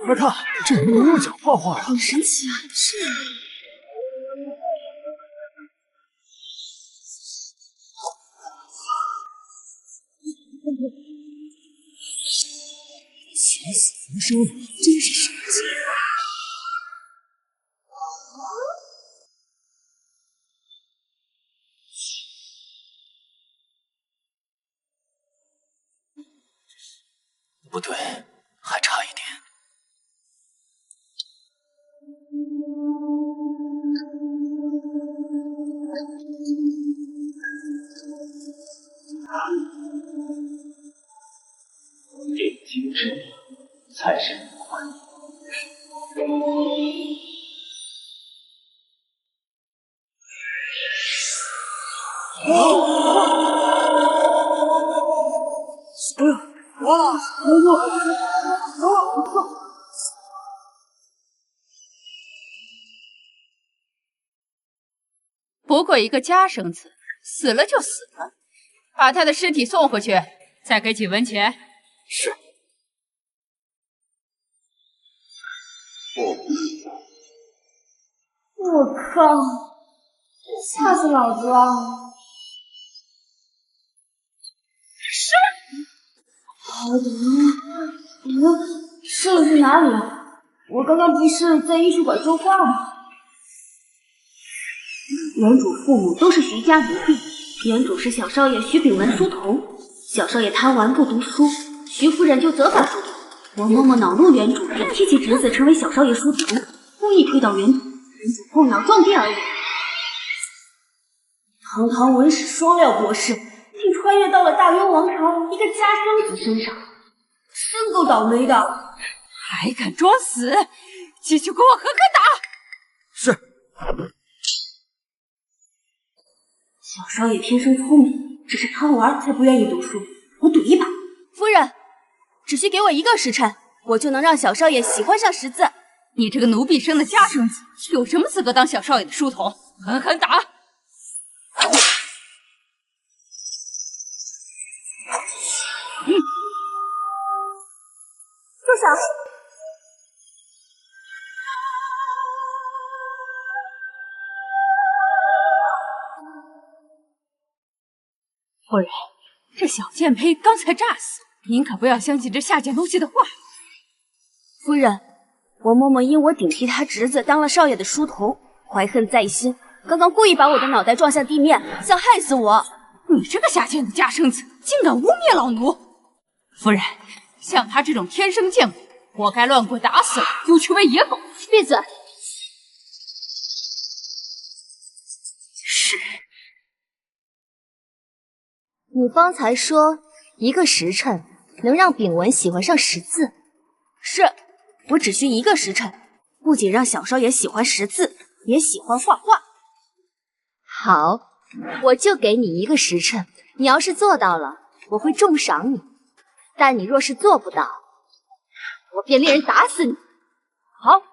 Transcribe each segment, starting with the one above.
快看，这人能用脚画画呀！好神奇啊！是啊。起死回生，真是神奇。不对，还差一点。定情之理才是灵魂。不过一个家生子，死了就死了，把他的尸体送回去，再给几文钱。是。我靠！吓死老子了！是。这是哪里啊？我刚刚不是在艺术馆作画吗？原主父母都是徐家奴婢，原主是小少爷徐秉文书童，小少爷贪玩不读书，徐夫人就责罚书童。我默默恼怒原主，便替其侄子成为小少爷书童，故意推倒原主，原主后脑撞地而亡。堂堂文史双料博士，竟穿越到了大渊王朝一个家生子身上，真够倒霉的！还敢装死，继续给我狠狠打！是。小少爷天生聪明，只是贪玩才不愿意读书。我赌一把。夫人，只需给我1个时辰，我就能让小少爷喜欢上识字。你这个奴婢生的家生子，有什么资格当小少爷的书童？狠狠打！住手！夫人，这小贱胚刚才诈死，您可不要相信这下贱东西的话。夫人，我嬷嬷因我顶替她侄子当了少爷的书童，怀恨在心，刚刚故意把我的脑袋撞向地面，想害死我。你这个下贱的家生子，竟敢污蔑老奴！夫人，像他这种天生贱鬼，活该乱棍打死了，丢去喂野狗。闭嘴！是。你方才说1个时辰能让秉文喜欢上识字？是，我只需1个时辰，不仅让小少爷喜欢识字，也喜欢画画。好，我就给你1个时辰，你要是做到了，我会重赏你；但你若是做不到，我便令人打死你。好。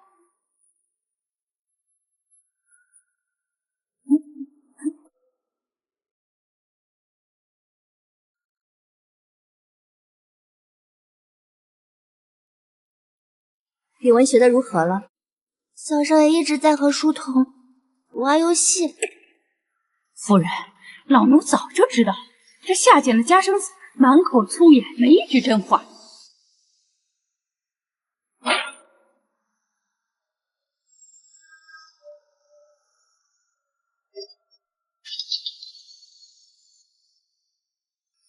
秉文学得如何了？小少爷一直在和书童玩游戏。夫人，老奴早就知道，这下贱的家生子满口粗言，没一句真话。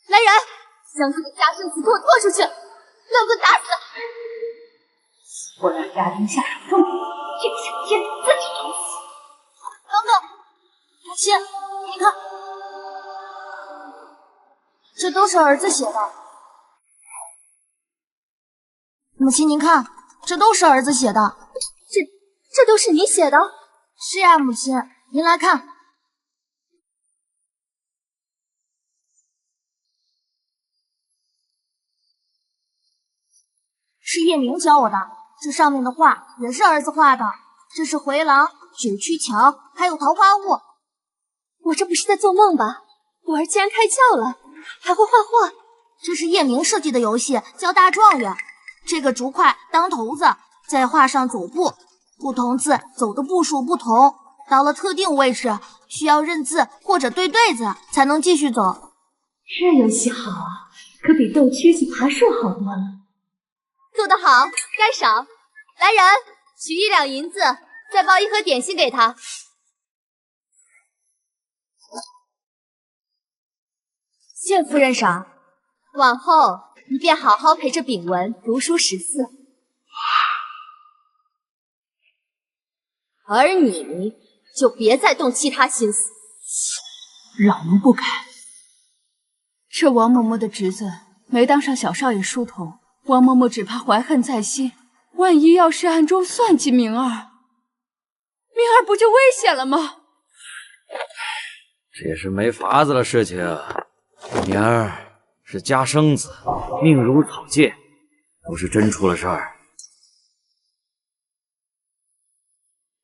来人，将这个家生子给我拖出去，乱棍打死！我让家丁下手重点，这个小贱自己找死。等等，母亲，你看，这都是儿子写的。母亲，您看，这都是儿子写的。这都是你写的？是呀，母亲，您来看。是叶明教我的，这上面的画也是儿子画的。这是回廊、九曲桥，还有桃花坞。我这不是在做梦吧？我儿竟然开窍了，还会画画。这是叶明设计的游戏，叫大状元。这个竹筷当头子，再画上走步，不同字走的步数不同，到了特定位置需要认字或者对对子才能继续走。这游戏好啊，可比斗蛐蛐爬树好多了。做得好，该赏。来人，取1两银子，再包1盒点心给他。谢夫人赏。往后你便好好陪着秉文读书识字，而你就别再动其他心思。老奴不敢。这王嬷嬷的侄子没当上小少爷书童，王嬷嬷只怕怀恨在心，万一要是暗中算计明儿，明儿不就危险了吗？这也是没法子的事情。明儿是家生子，命如草芥，不是真出了事儿。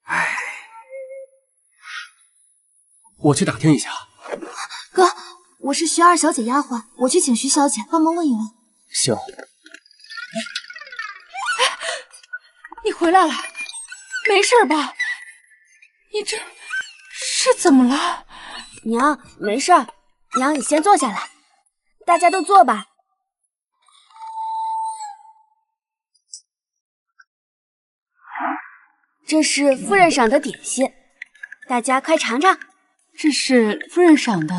唉，我去打听一下。哥，我是徐二小姐丫鬟，我去请徐小姐帮忙问一问。行。你回来了，没事吧？你这是怎么了？娘，没事儿。娘，你先坐下来，大家都坐吧。这是夫人赏的点心，大家快尝尝。这是夫人赏的，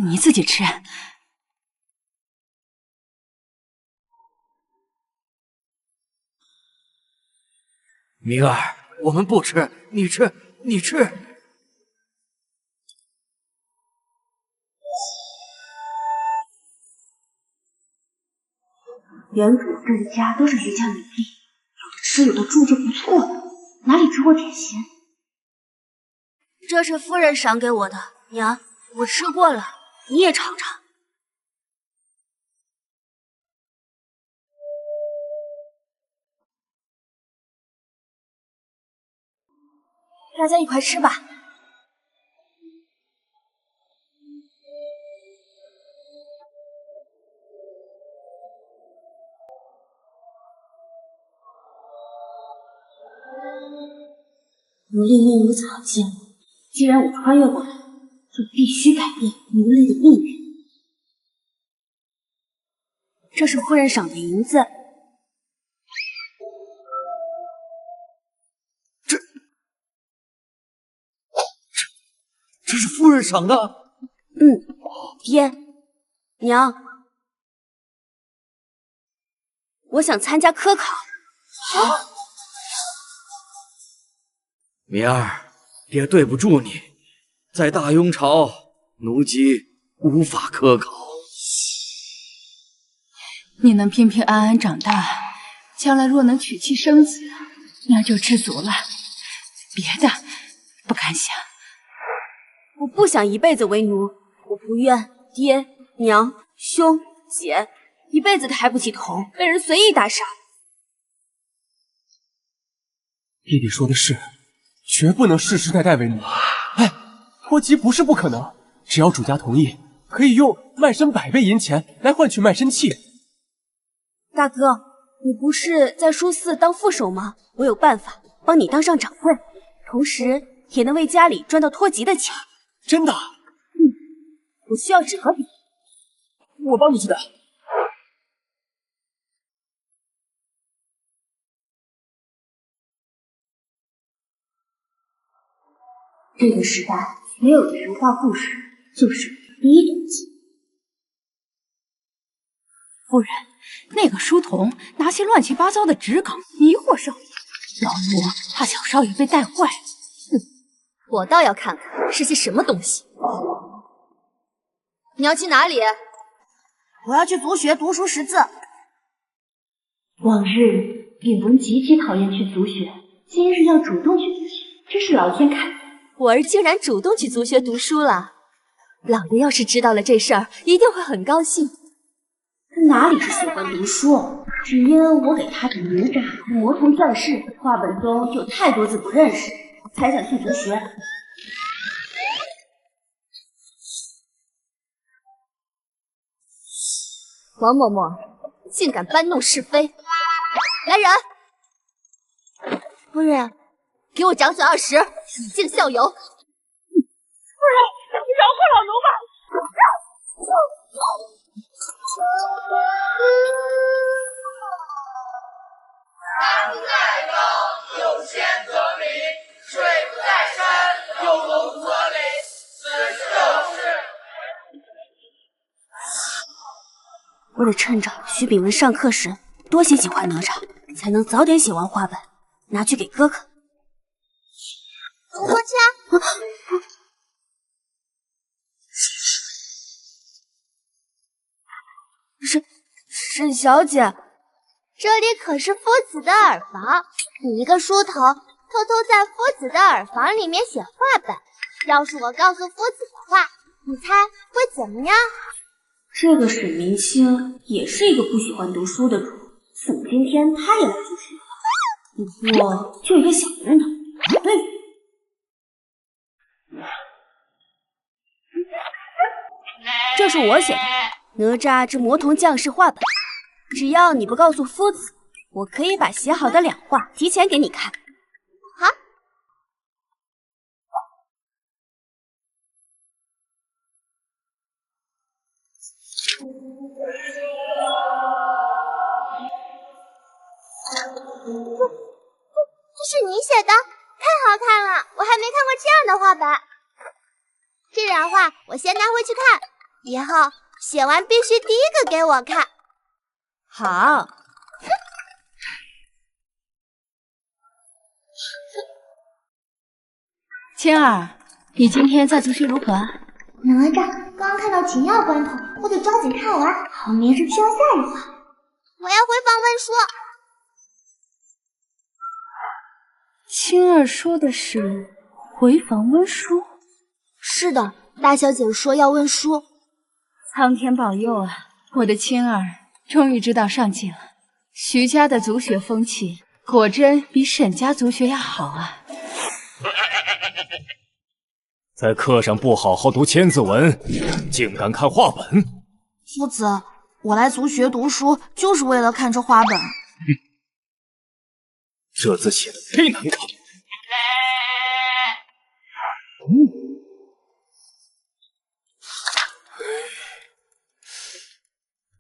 你自己吃。明儿，我们不吃，你吃，你吃。原主这一家都是渔家女婢，有的吃有的住就不错了，哪里吃过点心？这是夫人赏给我的，娘，我吃过了，你也尝尝。大家一块吃吧。奴隶命如草芥，既然我穿越过来，就必须改变奴隶的命运。这是夫人赏的银子。这是夫人赏的。爹，娘，我想参加科考。明儿，爹对不住你，在大雍朝，奴籍无法科考。你能平平安安长大，将来若能娶妻生子，那就知足了，别的不敢想。我不想一辈子为奴，我不愿爹、娘、兄、姐一辈子抬不起头，被人随意打杀。弟弟说的是，绝不能世世代代为奴。哎，脱籍不是不可能，只要主家同意，可以用卖身100倍银钱来换取卖身契。大哥，你不是在书肆当副手吗？我有办法帮你当上掌柜，同时也能为家里赚到脱籍的钱。真的？我需要纸和笔。我帮你去打。这个时代没有人画故事，就是第一等级。夫人，那个书童拿些乱七八糟的纸稿迷惑少爷，老奴怕小少爷被带坏。我倒要看看是些什么东西。你要去哪里？我要去族学读书识字。往日秉文极其讨厌去族学，今日要主动去族学，真是老天看。我儿竟然主动去族学读书了，老爷要是知道了这事儿，一定会很高兴。他哪里是喜欢读书，只因我给他的哪吒和魔童转世画本中就有太多字不认识，才想去族学。王嬷嬷，竟敢搬弄是非！来人，夫人，给我掌嘴20，以儆效尤。夫人，饶过老奴吧！山不在高，有仙则灵；水不在深，有龙则灵。此事有事。我得趁着徐秉文上课时多写几画哪吒，才能早点写完画本，拿去给哥哥。我过去。沈小姐，这里可是夫子的耳房，你一个书童，偷偷在夫子的耳房里面写画本。要是我告诉夫子的话，你猜会怎么样？这个沈明清也是一个不喜欢读书的主，怎么今天他也来助学了？不过就一个小名头，好对付。这是我写的《哪吒之魔童降世》画本，只要你不告诉夫子，我可以把写好的2画提前给你看。好。这是你写的，太好看了！我还没看过这样的画本。这2画我先拿回去看，以后写完必须第一个给我看。好。青儿，你今天在读书如何啊？哪吒刚看到紧要关头，我得抓紧看完，好明日需要下一话。我要回房温书。青儿说的是回房温书？是的，大小姐说要温书。苍天保佑啊！我的青儿终于知道上进了。徐家的族学风气果真比沈家族学要好啊！在课上不好好读千字文，竟敢看画本！夫子，我来族学读书就是为了看这画本。这字写的忒难看。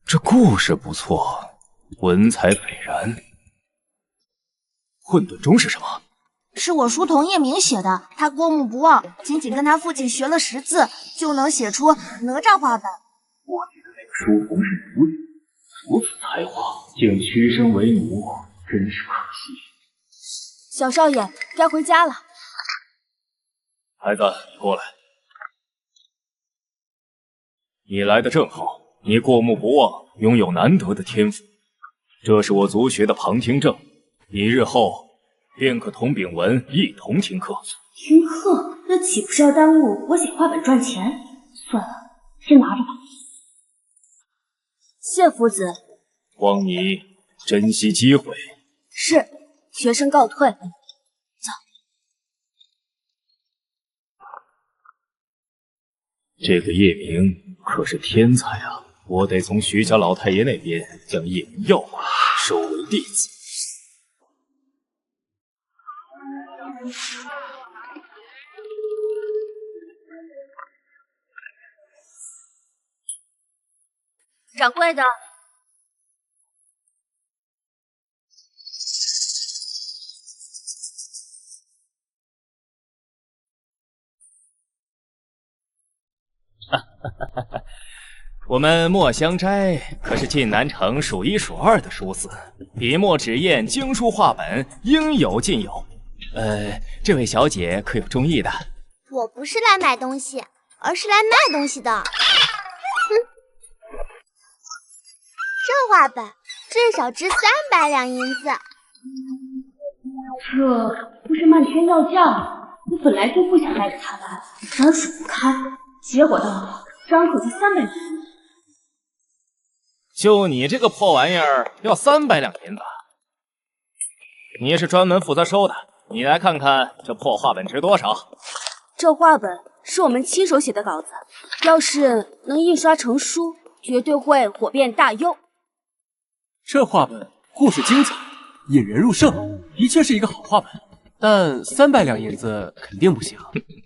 这故事不错，文采斐然。混沌钟是什么？是我书童叶明写的，他过目不忘，仅仅跟他父亲学了识字，就能写出哪吒画本。我记得那个书童是奴隶，如此才华，竟屈身为奴，真是可惜。小少爷，该回家了。孩子，过来。你来的正好，你过目不忘，拥有难得的天赋。这是我族学的旁听证，你日后便可同秉文一同听课。听课？那岂不是要耽误我写画本赚钱？算了，先拿着吧。谢夫子。望你珍惜机会。是，学生告退。走。这个叶明可是天才啊！我得从徐家老太爷那边将叶明要过来，收为弟子。掌柜的，我们墨香斋可是晋南城数1数2的书肆，笔墨纸砚、经书画本应有尽有。这位小姐可有中意的？我不是来买东西，而是来卖东西的。这画本至少值300两银子。这不是漫天要价！我本来就不想带着它来，沾水不开，结果到了张口就300两。就你这个破玩意儿，要300两银子？你是专门负责收的，你来看看这破画本值多少？这画本是我们亲手写的稿子，要是能印刷成书，绝对会火遍大幽。这画本故事精彩，引人入胜，的确是一个好画本。但300两银子肯定不行，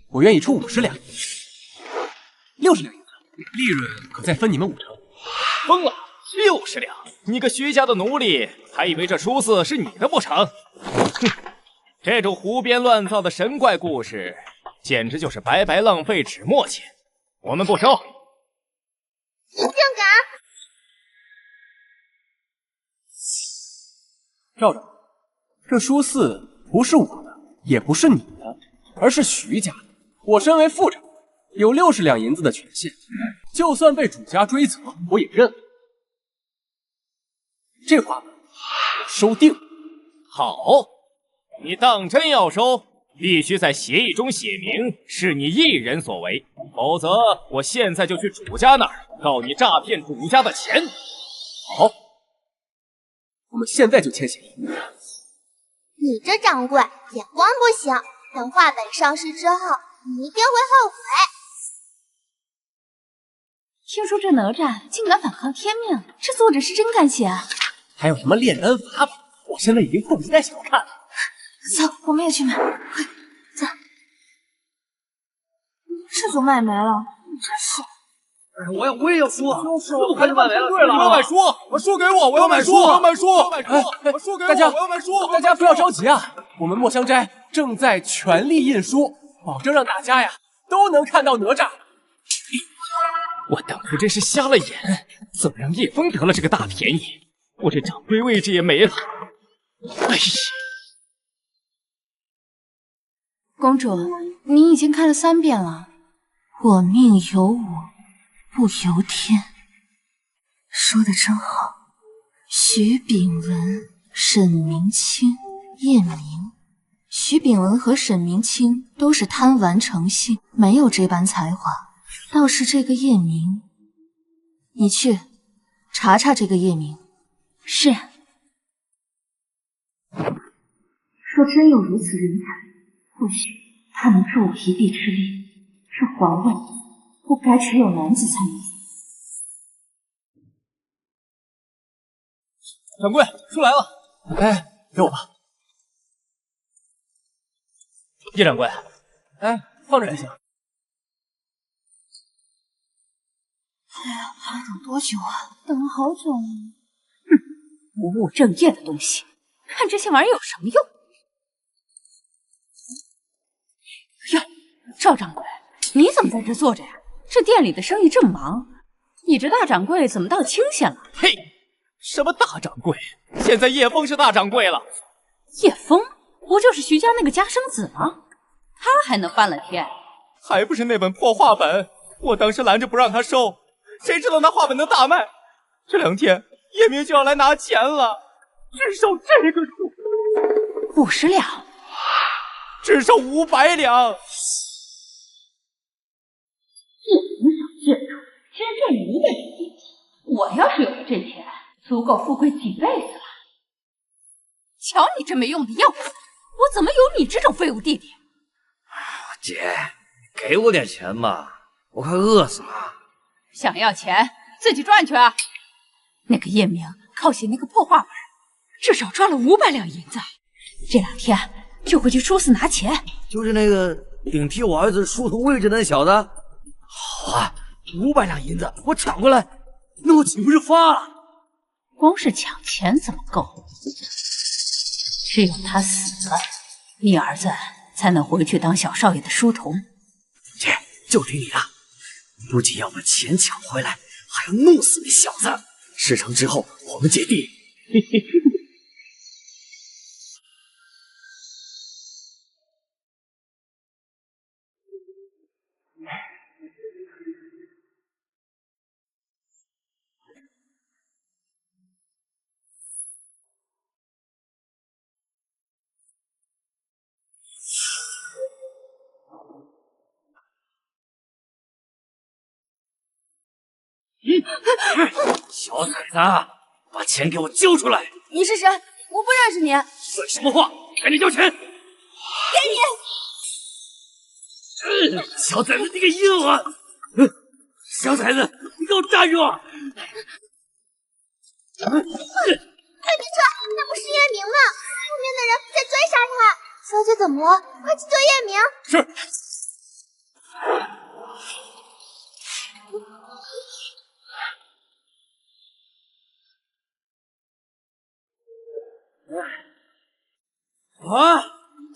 我愿意出50两，60两银子，利润可再分你们5成。疯了，60两！你个徐家的奴隶，还以为这书肆是你的不成？哼，这种胡编乱造的神怪故事，简直就是白白浪费纸墨钱，我们不收。正感，赵赵，这书肆不是我的，也不是你的，而是徐家的。我身为副掌柜，有60两银子的权限，就算被主家追责，我也认了。这画本我收定。好，你当真要收？必须在协议中写明是你一人所为，否则我现在就去主家那儿告你诈骗主家的钱。好，我们现在就签协议。你这掌柜眼光不行，等画本上市之后，你一定会后悔。听说这哪吒竟敢反抗天命，这作者是真敢写啊！还有什么炼丹法宝，我现在已经迫不及待想看了。走，我们也去买，快走！这就卖没了，真是！我也要书，我还是卖没了。对了，我要买书，把书给我，我要买书，我要买书，我要买书，把书给我，我要买书。大家不要着急啊，我们墨香斋正在全力印书，保证让大家呀都能看到哪吒。我当初真是瞎了眼，怎么让叶枫得了这个大便宜？我这掌柜位置也没了。哎呀！公主，你已经看了3遍了。我命由我，不由天。说的真好。徐秉文、沈明清、叶明。徐秉文和沈明清都是贪玩成性，没有这般才华。倒是这个叶明，你去查查这个叶明。是。若真有如此人才，或许他能助我一臂之力。这皇位不该只有男子参与。掌柜，书来了。哎，给我吧。叶掌柜，哎，放这就行。哎呀，还等多久啊？等了好久了。哼，不务正业的东西，看这些玩意有什么用？哟，赵掌柜，你怎么在这坐着呀？这店里的生意这么忙，你这大掌柜怎么到清闲了？嘿，什么大掌柜？现在叶枫是大掌柜了。叶枫不就是徐家那个家生子吗？他还能翻了天？还不是那本破画本，我当时拦着不让他收，谁知道那画本能大卖。这2天叶明就要来拿钱了，只收这个数，50两，只收500两。叶枫小贱种，居然赚500两银子！我要是有了这钱，足够富贵几辈子了。瞧你这没用的样子，我怎么有你这种废物弟弟？姐，给我点钱吧，我快饿死了。想要钱自己赚去啊！那个叶明靠写那个破画本，至少赚了500两银子，这2天就会去书肆拿钱。就是那个顶替我儿子书童位置的那小子。好啊，500两银子我抢过来，那我岂不是发了？光是抢钱怎么够？只有他死了，你儿子才能回去当小少爷的书童。姐，就听你的，不仅要把钱抢回来，还要弄死那小子。事成之后，我们姐弟。小崽子，把钱给我交出来！你是谁？我不认识你。算什么话？赶紧交钱！给你！小崽子，你个硬啊！小崽子，你给我站住！别撤！那不是叶明吗？后面的人在追杀他。小姐怎么了？快去救叶明！是。啊！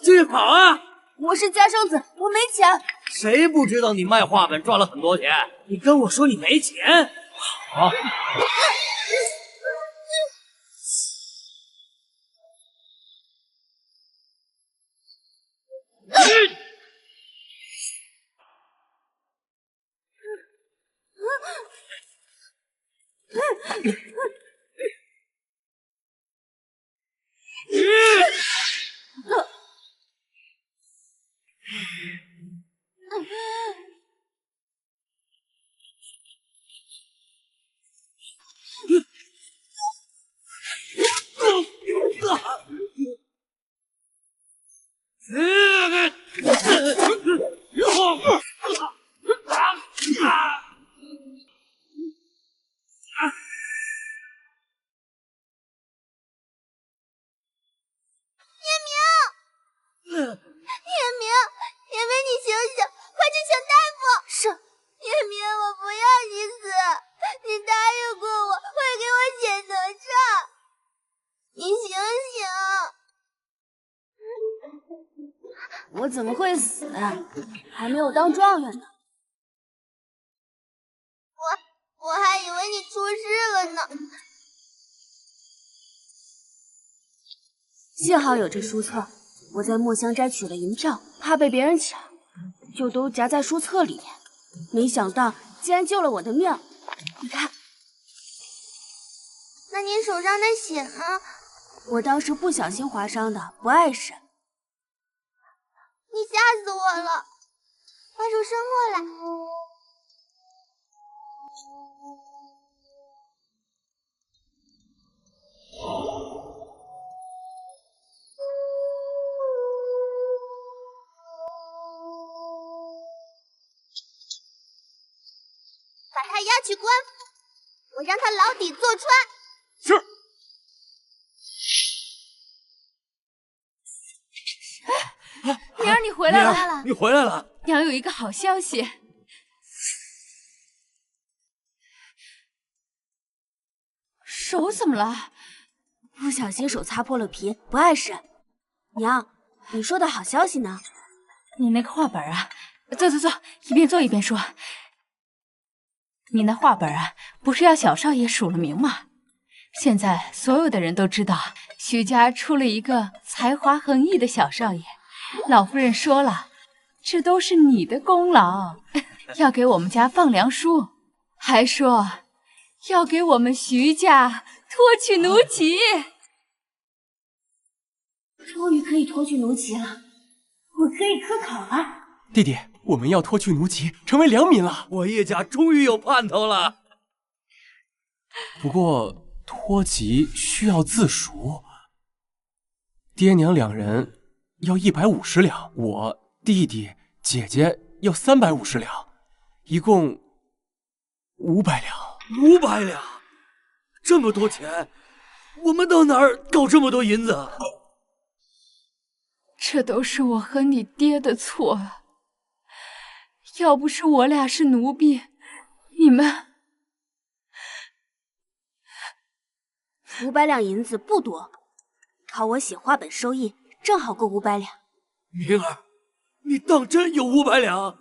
继续跑啊！我是家生子，我没钱。谁不知道你卖画本赚了很多钱？你跟我说你没钱？好。我怎么会死啊？还没有当状元呢。我还以为你出事了呢。幸好有这书册，我在墨香斋取了银票，怕被别人抢，就都夹在书册里面。没想到竟然救了我的命。你看，那你手上的血呢？我当时不小心划伤的，不碍事。你吓死我了！把手伸过来。把他押去官府，我让他牢底坐穿。是。娘儿，你回来了！你回来了！娘有一个好消息。手怎么了？不小心手擦破了皮，不碍事。娘，你说的好消息呢？你那个画本啊，坐，一边坐一边说。你那画本啊，不是要小少爷署了名吗？现在所有的人都知道，徐家出了一个才华横溢的小少爷。老夫人说了，这都是你的功劳，要给我们家放良书，还说要给我们徐家脱去奴籍。终于可以脱去奴籍了，我可以科考了。弟弟，我们要脱去奴籍，成为良民了。我叶家终于有盼头了。不过脱籍需要自赎，爹娘两人要150两，我弟弟姐姐要350两，一共500两。500两，这么多钱，我们到哪儿搞这么多银子？这都是我和你爹的错啊！要不是我俩是奴婢，你们500两银子不多，靠我写画本收益，正好够500两。明儿，你当真有500两？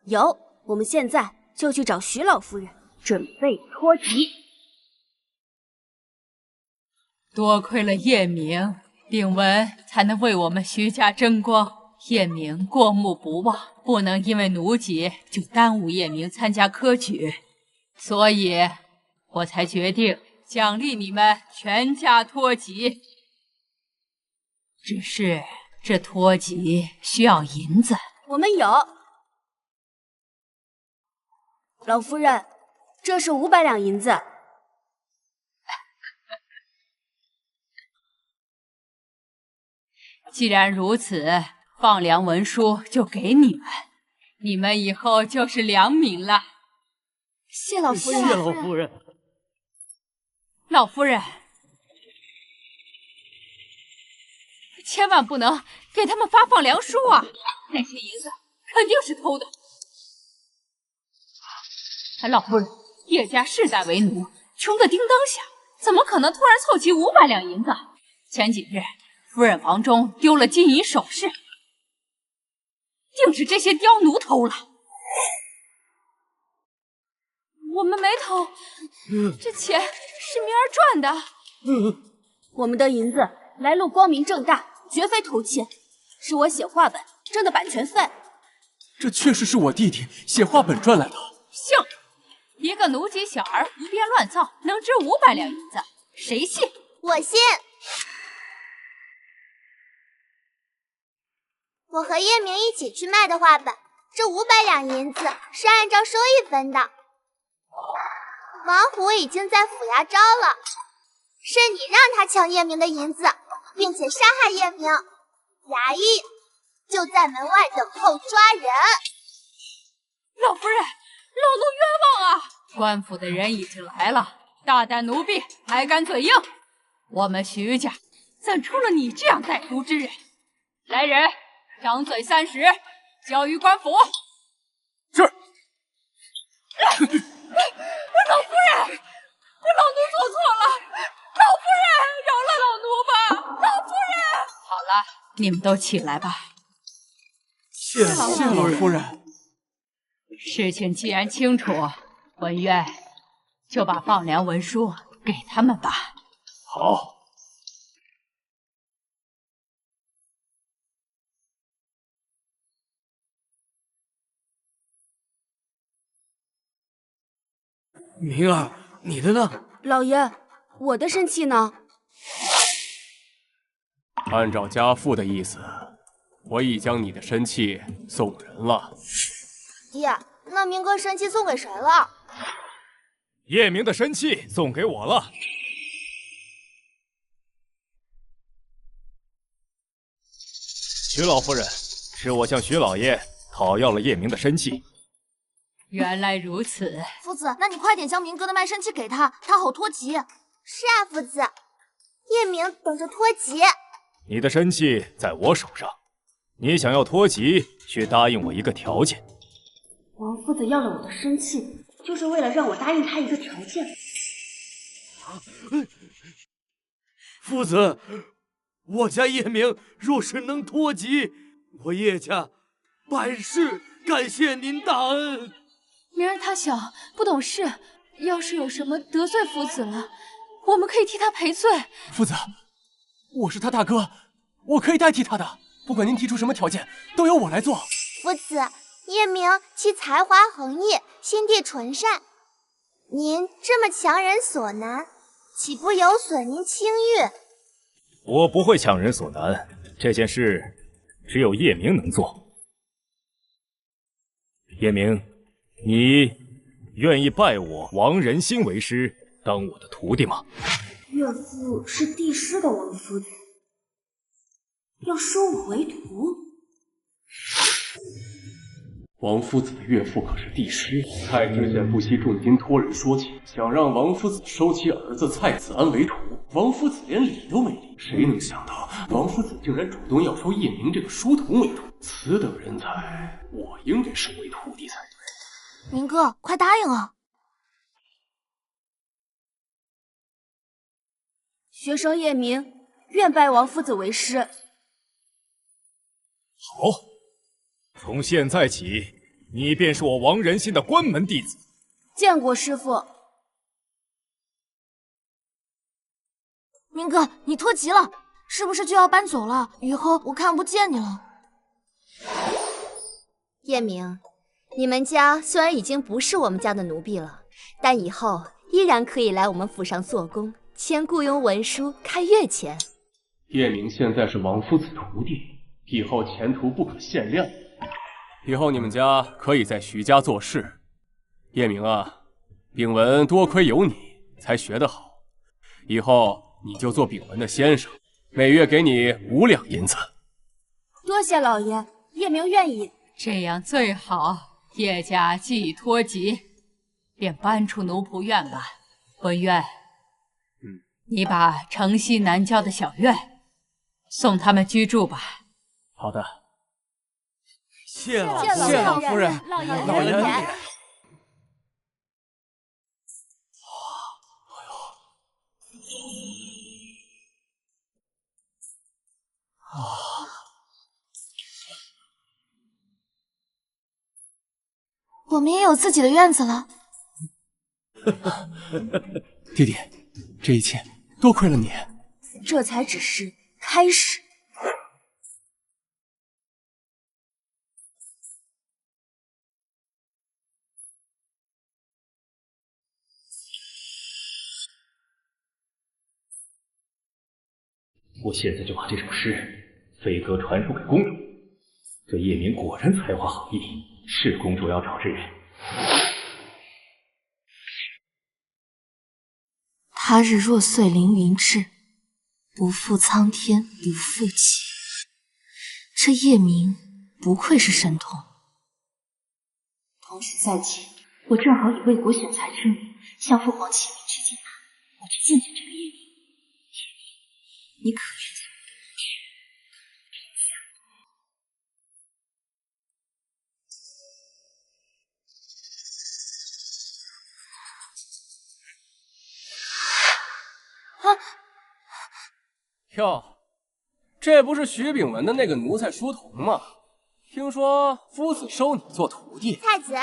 有，我们现在就去找徐老夫人，准备脱籍。多亏了叶明，炳文才能为我们徐家争光。叶明过目不忘，不能因为奴籍就耽误叶明参加科举，所以我才决定奖励你们全家脱籍。只是这脱籍需要银子，我们有。老夫人，这是500两银子。既然如此，放粮文书就给你们，你们以后就是良民了。谢老夫人，谢老夫人。老夫人，千万不能给他们发放粮书啊！那些银子肯定是偷的。老夫人，叶家世代为奴，穷得叮当响，怎么可能突然凑齐500两银子？前几日夫人房中丢了金银首饰，定是这些刁奴偷了。我们没偷，这钱是明儿赚的。我们的银子来路光明正大，绝非偷窃，是我写话本挣的版权费。这确实是我弟弟写话本赚来的。姓一个奴籍小儿胡编乱造，能值500两银子，谁信？我信。我和叶明一起去卖的话本，这500两银子是按照收益分的。王虎已经在府衙招了，是你让他抢叶明的银子，并且杀害叶明，衙役就在门外等候抓人。老夫人，老奴冤枉啊！官府的人已经来了，大胆奴婢还敢嘴硬？我们徐家怎出了你这样歹毒之人？来人，掌嘴30，交于官府。是。老夫人，老奴做错了，老夫人饶了老奴吧，老夫人。好了，你们都起来吧。谢老夫人。事情既然清楚，文渊就把放粮文书给他们吧。好。明儿，你的呢？老爷，我的生气呢？按照家父的意思，我已将你的生气送人了。爹，那明哥生气送给谁了？叶明的生气送给我了。徐老夫人，是我向徐老爷讨要了叶明的生气。原来如此，夫子，那你快点将明哥的卖身契给他，他好脱籍。是啊，夫子，叶明等着脱籍。你的生气在我手上，你想要脱籍，需答应我一个条件。王夫子要了我的生气，就是为了让我答应他一个条件。夫子，我家叶明若是能脱籍，我叶家百世感谢您大恩。明儿他小不懂事，要是有什么得罪夫子了，我们可以替他赔罪。夫子，我是他大哥，我可以代替他的，不管您提出什么条件，都由我来做。夫子，叶明其才华横溢，心地纯善，您这么强人所难，岂不有损您清誉？我不会强人所难，这件事只有叶明能做。叶明，你愿意拜我王仁心为师，当我的徒弟吗？岳父是帝师的王夫子，要收我为徒？王夫子的岳父可是帝师，蔡知县不惜重金托人说情，想让王夫子收其儿子蔡子安为徒。王夫子连理都没理，谁能想到王夫子竟然主动要收叶明这个书童为徒？此等人才，我应该收为徒弟才对。明哥，快答应啊！学生叶明愿拜王夫子为师。好，从现在起，你便是我王仁心的关门弟子。见过师傅。明哥，你脱籍了，是不是就要搬走了？以后我看不见你了。叶明，你们家虽然已经不是我们家的奴婢了，但以后依然可以来我们府上做工，签雇佣文书，开月钱。叶明现在是王夫子徒弟，以后前途不可限量。以后你们家可以在徐家做事。叶明啊，秉文多亏有你才学得好，以后你就做秉文的先生，每月给你5两银子。多谢老爷，叶明愿意。这样最好。叶家既已脱籍，便搬出奴仆院吧。文渊，你把城西南郊的小院送他们居住吧。好的。谢老夫人，老爷老爷。我们也有自己的院子了。弟弟，这一切多亏了你。这才只是开始。我现在就把这首诗飞鸽传授给公主。这叶明果然才华横溢，是公主要找之人。他日若遂凌云志，不负苍天不负己。这叶明不愧是神童。同时在即，我正好以为国选才之名向父皇启禀去见他。我去见见这个叶明。你可愿做哟，这不是徐秉文的那个奴才书童吗？听说夫子收你做徒弟。太子，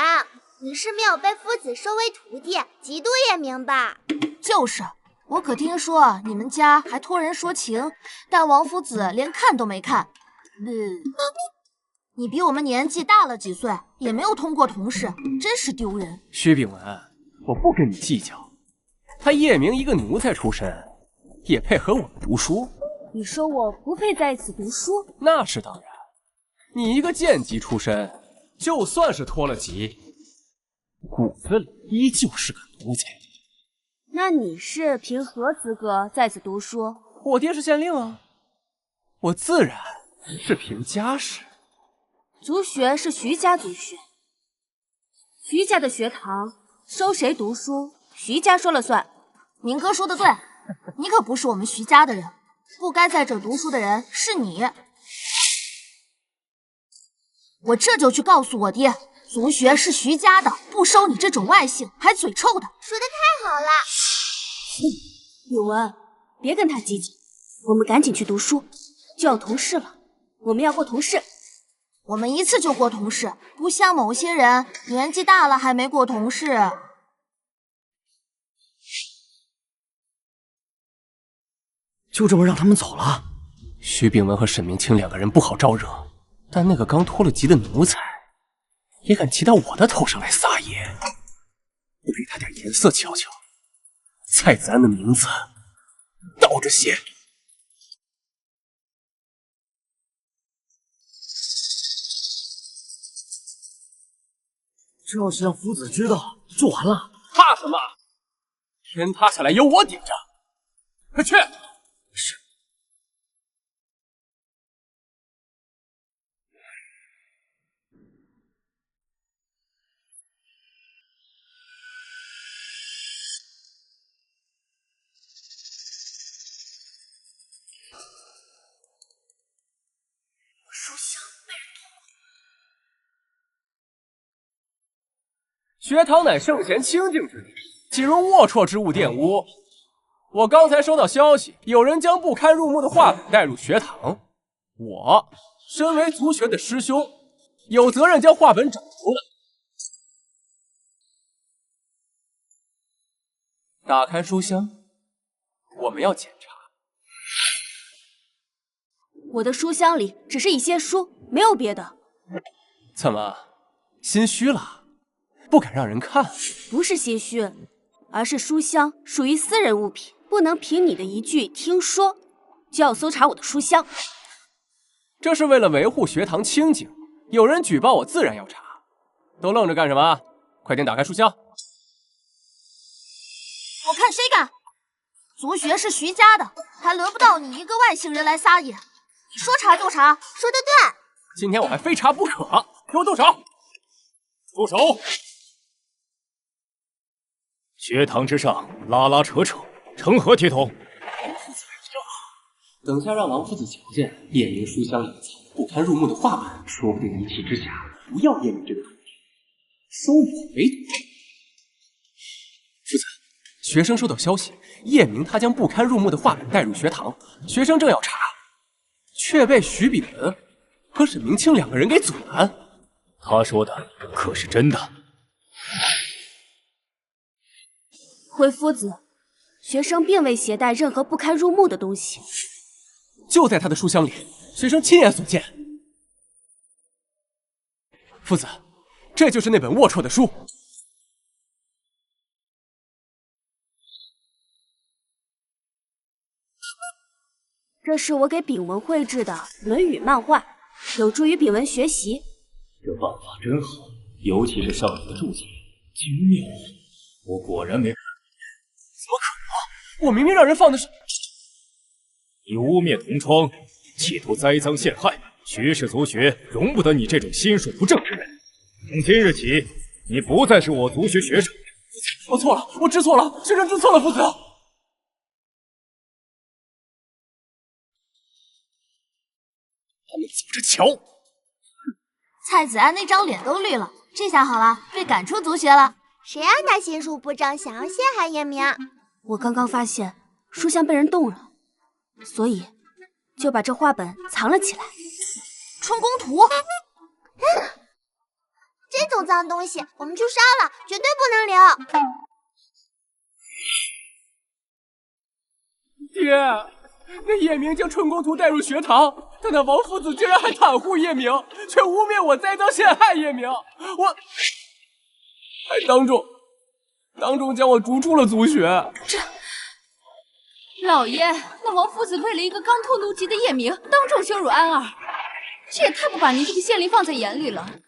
你是没有被夫子收为徒弟，嫉妒叶明吧？就是，我可听说你们家还托人说情，但王夫子连看都没看。你比我们年纪大了几岁，也没有通过童试，真是丢人。徐秉文，我不跟你计较。他叶明一个奴才出身，也配和我们读书？你说我不配在此读书？那是当然。你一个贱籍出身，就算是脱了籍，骨子里依旧是个奴才。那你是凭何资格在此读书？我爹是县令啊，我自然是凭家世。族学是徐家族学，徐家的学堂收谁读书，徐家说了算。明哥说的对，你可不是我们徐家的人，不该在这读书的人是你。我这就去告诉我爹，族学是徐家的，不收你这种外姓还嘴臭的。说的太好了。允文，别跟他计较，我们赶紧去读书，就要童试了，我们要过童试。我们一次就过童试，不像某些人年纪大了还没过童试。就这么让他们走了？徐秉文和沈明清两个人不好招惹，但那个刚脱了籍的奴才，也敢骑到我的头上来撒野，不给他点颜色瞧瞧，蔡子安的名字倒着写。这要是让夫子知道，就完了。怕什么？天塌下来有我顶着。快去！是。书香被人偷。学堂乃圣贤清净之地，岂容龌龊之物玷污。我刚才收到消息，有人将不堪入目的画本带入学堂。我身为族学的师兄，有责任将画本找出来。打开书箱，我们要检查。我的书箱里只是一些书，没有别的。怎么，心虚了？不敢让人看？不是心虚，而是书箱属于私人物品，不能凭你的一句听说就要搜查我的书箱。这是为了维护学堂清静，有人举报我自然要查。都愣着干什么？快点打开书箱！我看谁敢！族学是徐家的，还轮不到你一个外姓人来撒野。你说查就查。说得对。今天我还非查不可！给我动手！住手！学堂之上拉拉扯扯，成何体统？等下让王夫子瞧见叶明书箱里藏不堪入目的画本，说不定一气之下不要叶明这个徒弟，收我为徒。夫子，学生收到消息，叶明他将不堪入目的画本带入学堂，学生正要查，却被徐秉文和沈明清两个人给阻拦。他说的可是真的？回夫子，学生并未携带任何不堪入目的东西。就在他的书箱里，学生亲眼所见。夫子，这就是那本龌龊的书。这是我给秉文绘制的《论语》漫画，有助于秉文学习。这办法真好，尤其是上面的注解，精妙。我果然没看。怎么可能？我明明让人放的是……你污蔑同窗，企图栽赃陷害，徐氏族学容不得你这种心术不正之人。从今日起，你不再是我族学学生。我错了，我知错了，学生知错了，夫子。他们走着瞧。蔡子安那张脸都绿了，这下好了，被赶出族学了。谁让他心术不正，想要陷害叶明？我刚刚发现书箱被人动了，所以就把这画本藏了起来。春宫图，这种脏东西我们就烧了，绝对不能留。爹，那叶明将春宫图带入学堂，但那王夫子竟然还袒护叶明，却污蔑我栽赃陷害叶明，我还当众将我逐出了族学。老爷，那王夫子为了一个刚脱奴籍的叶明，当众羞辱安儿，这也太不把您这个县令放在眼里了。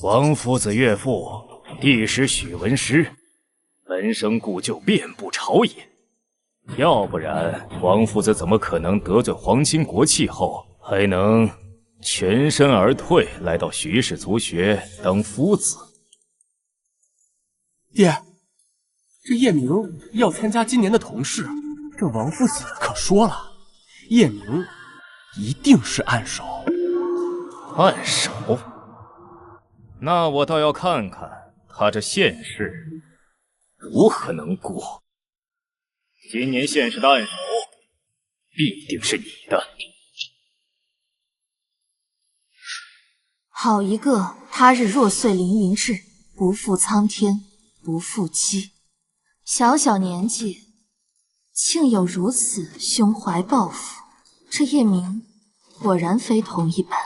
王夫子岳父，帝师许文师，门生故旧遍布朝野，要不然王夫子怎么可能得罪皇亲国戚后，还能全身而退，来到徐氏族学当夫子？爹，这叶明要参加今年的童试，这王夫子可说了，叶明一定是暗手。暗手？那我倒要看看他这县试如何能过。今年县试的暗手必定是你的。好一个他日若遂凌云志，不负苍天不负妻。小小年纪竟有如此胸怀抱负，这叶明果然非同一般。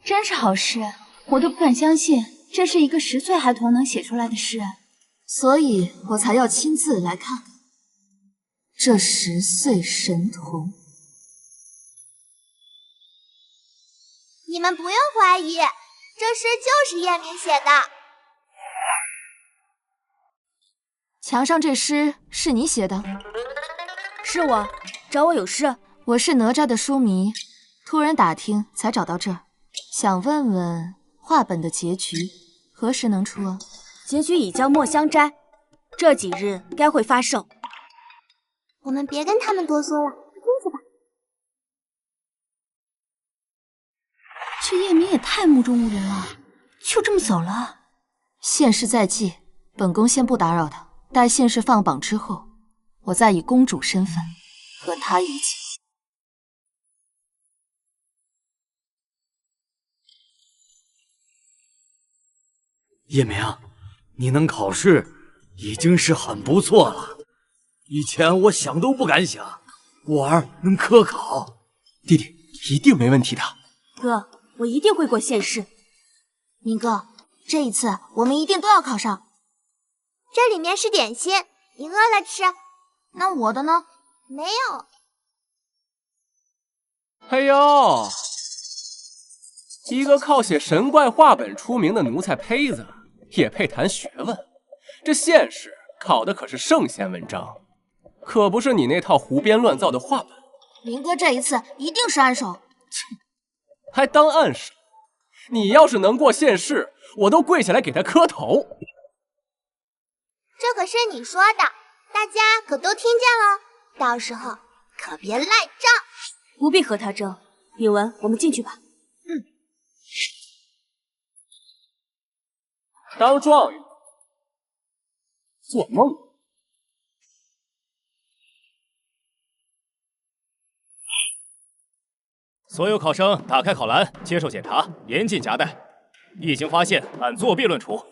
真是好诗，我都不敢相信这是一个10岁孩童能写出来的诗，所以我才要亲自来看看这10岁神童。你们不用怀疑，这诗就是叶明写的。墙上这诗是你写的？是我，找我有事。我是哪吒的书迷，突然打听才找到这儿，想问问画本的结局何时能出啊？结局已交墨香斋，这几日该会发售。我们别跟他们多说了，进去吧。这叶明也太目中无人了，就这么走了。县试在即，本宫先不打扰他，待县试放榜之后，我再以公主身份和他一起。叶明，你能考试已经是很不错了。以前我想都不敢想，我儿能科考。弟弟一定没问题的。哥，我一定会过县试。明哥，这一次我们一定都要考上。这里面是点心，你饿了吃。那我的呢？没有。哎呦，一个靠写神怪画本出名的奴才胚子，也配谈学问？这县试考的可是圣贤文章，可不是你那套胡编乱造的画本。明哥这一次一定是暗手。还当暗手？你要是能过县试，我都跪下来给他磕头。这可是你说的，大家可都听见了，到时候可别赖账。不必和他争，允文，我们进去吧。当状元，做梦。所有考生打开考栏，接受检查，严禁夹带。一经发现，按作弊论处。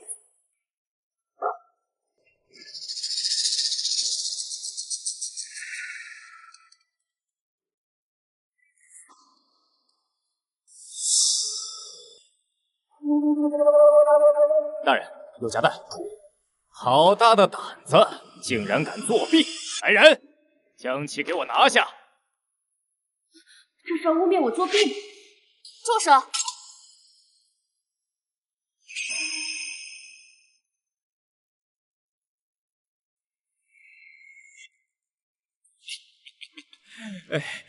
大人，有夹带。好大的胆子，竟然敢作弊！来人，将其给我拿下！这是要污蔑我作弊！住手！哎，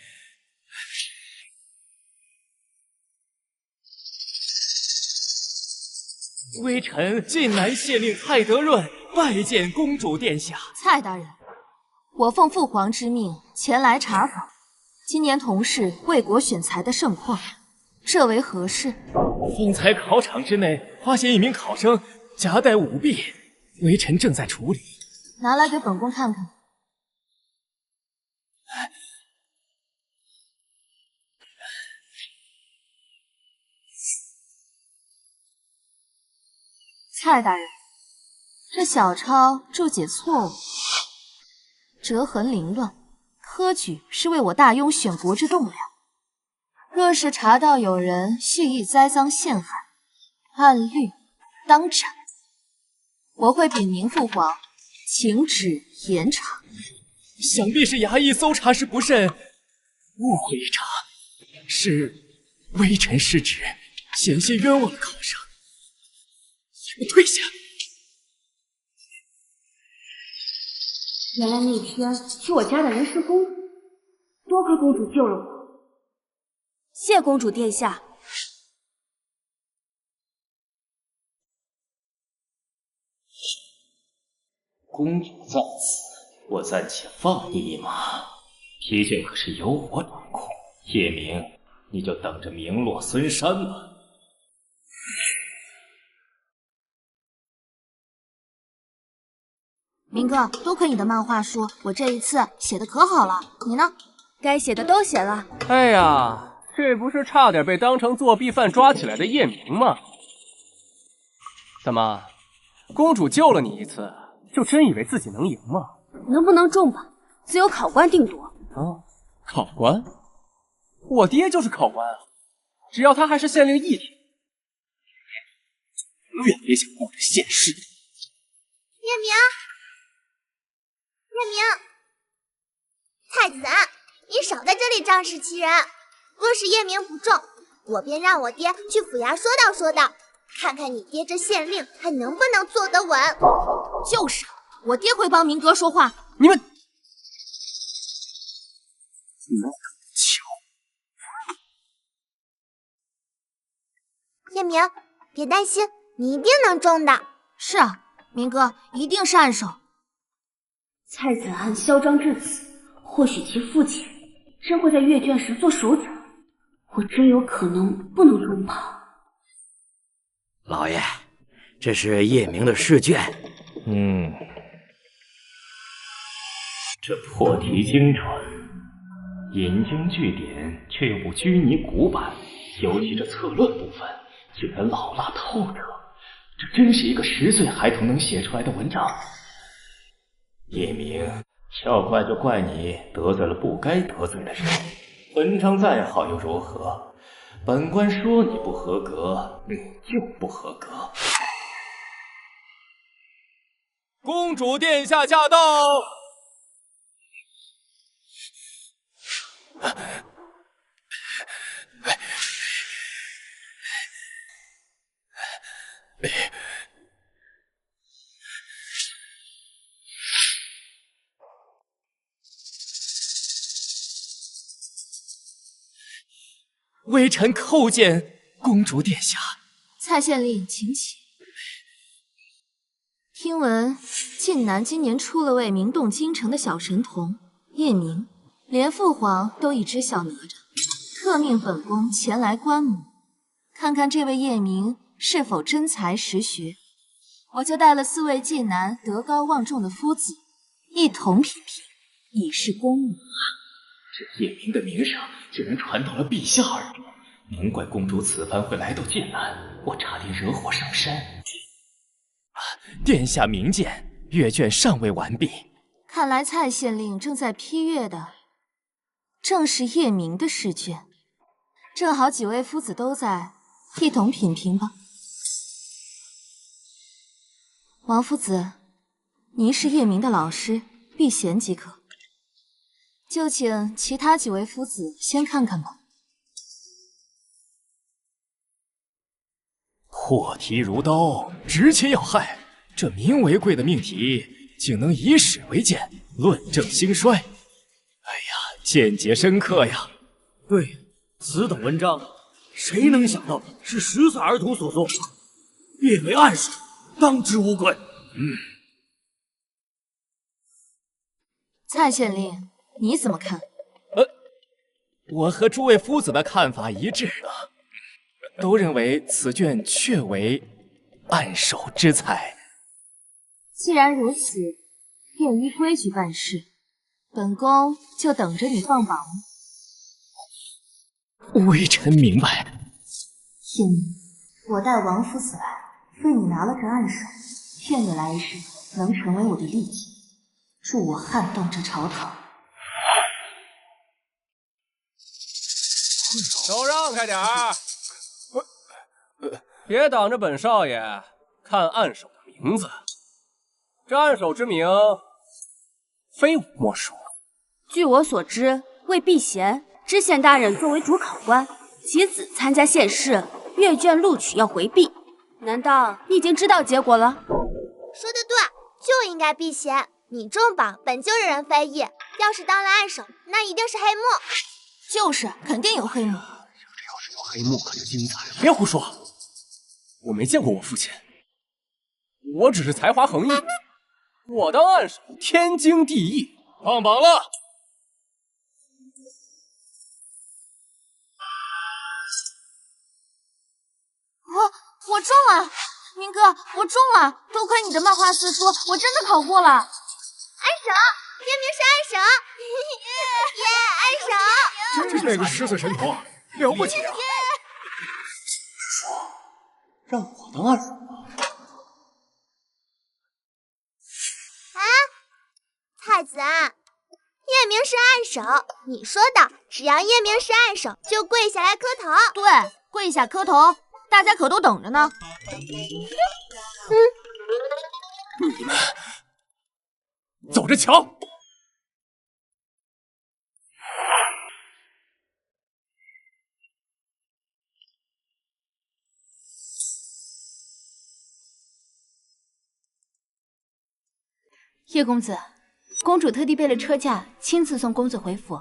微臣晋南县令蔡德润拜见公主殿下。蔡大人，我奉父皇之命前来查访今年同试为国选才的盛况，这为何事？风采考场之内发现一名考生夹带舞弊，微臣正在处理。拿来给本宫看看。蔡大人，这小抄注解错误，折痕凌乱，科举是为我大庸选国之栋梁。若是查到有人蓄意栽赃陷害，按律当斩。我会禀明父皇，请旨严查。想必是衙役搜查时不慎，误会一场。是微臣失职，险些冤枉了考生。给我退下！原来那天替我家的人是公主，多亏公主救了我。谢公主殿下。公主在此，我暂且放你一马。批卷可是由我掌控，叶明，你就等着名落孙山吧。明哥，多亏你的漫画书，我这一次写的可好了。你呢？该写的都写了。哎呀，这不是差点被当成作弊犯抓起来的叶明吗？怎么，公主救了你一次，就真以为自己能赢吗？能不能中吧，自有考官定夺。啊，考官？我爹就是考官啊！只要他还是县令一天，永远别想顾着县事。叶明，叶明，太子，你少在这里仗势欺人。若是叶明不中，我便让我爹去府衙说道说道，看看你爹这县令还能不能坐得稳。就是，我爹会帮明哥说话。你们，叶明，别担心，你一定能中的。是啊，明哥一定是暗手。蔡子安嚣张至此，或许其父亲真会在阅卷时做手脚，我真有可能不能中榜。老爷，这是叶明的试卷。这破题精纯，引经据典，却又不拘泥古板，尤其这策论部分，居然老辣透彻。这真是一个10岁孩童能写出来的文章。叶明，要怪就怪你得罪了不该得罪的人。文章再好又如何？本官说你不合格，你就不合格。公主殿下驾到！微臣叩见公主殿下。蔡县令，请起。听闻晋南今年出了位名动京城的小神童叶明，连父皇都已知晓哪吒，特命本宫前来观摩，看看这位叶明是否真才实学。我就带了4位晋南德高望重的夫子，一同品评，以示公务。这叶明的名声竟然传到了陛下耳中，难怪公主此番会来到晋南，我差点惹火上身。殿下明鉴，阅卷尚未完毕。看来蔡县令正在批阅的正是叶明的试卷，正好几位夫子都在，一同品评吧。王夫子，您是叶明的老师，避嫌即可。就请其他几位夫子先看看吧。破题如刀，直切要害。这名为贵的命题，竟能以史为鉴，论证兴衰。哎呀，见解深刻呀！对，此等文章，谁能想到是10岁儿童所作？列为暗手，当之无愧。蔡县令，你怎么看？我和诸位夫子的看法一致，都认为此卷确为暗手之才。既然如此，便依规矩办事，本宫就等着你放榜了。微臣明白。叶明，我带王夫子来，为你拿了这暗手，愿你来日能成为我的利器，助我撼动这朝堂。都让开点儿！别挡着本少爷看暗手的名字。这暗手之名，非我莫属。据我所知，为避嫌，知县大人作为主考官，其子参加县试，阅卷录取要回避。难道你已经知道结果了？说得对，就应该避嫌。你中榜本就惹人非议，要是当了暗手，那一定是黑幕。就是，肯定有黑幕。要是有黑幕，可就精彩了。别胡说，我没见过我父亲，我只是才华横溢。我当暗手，天经地义。放榜了！我中了，明哥，我中了！多亏你的漫画四书，我真的考过了。暗手，叶明是暗手，耶，暗手！真是那个10岁神童，了不起啊！是说让我当暗手吗？太子，叶明是暗手，你说的，只要叶明是暗手，就跪下来磕头。对，跪下磕头，大家可都等着呢。你们走着瞧！叶公子，公主特地备了车驾，亲自送公子回府。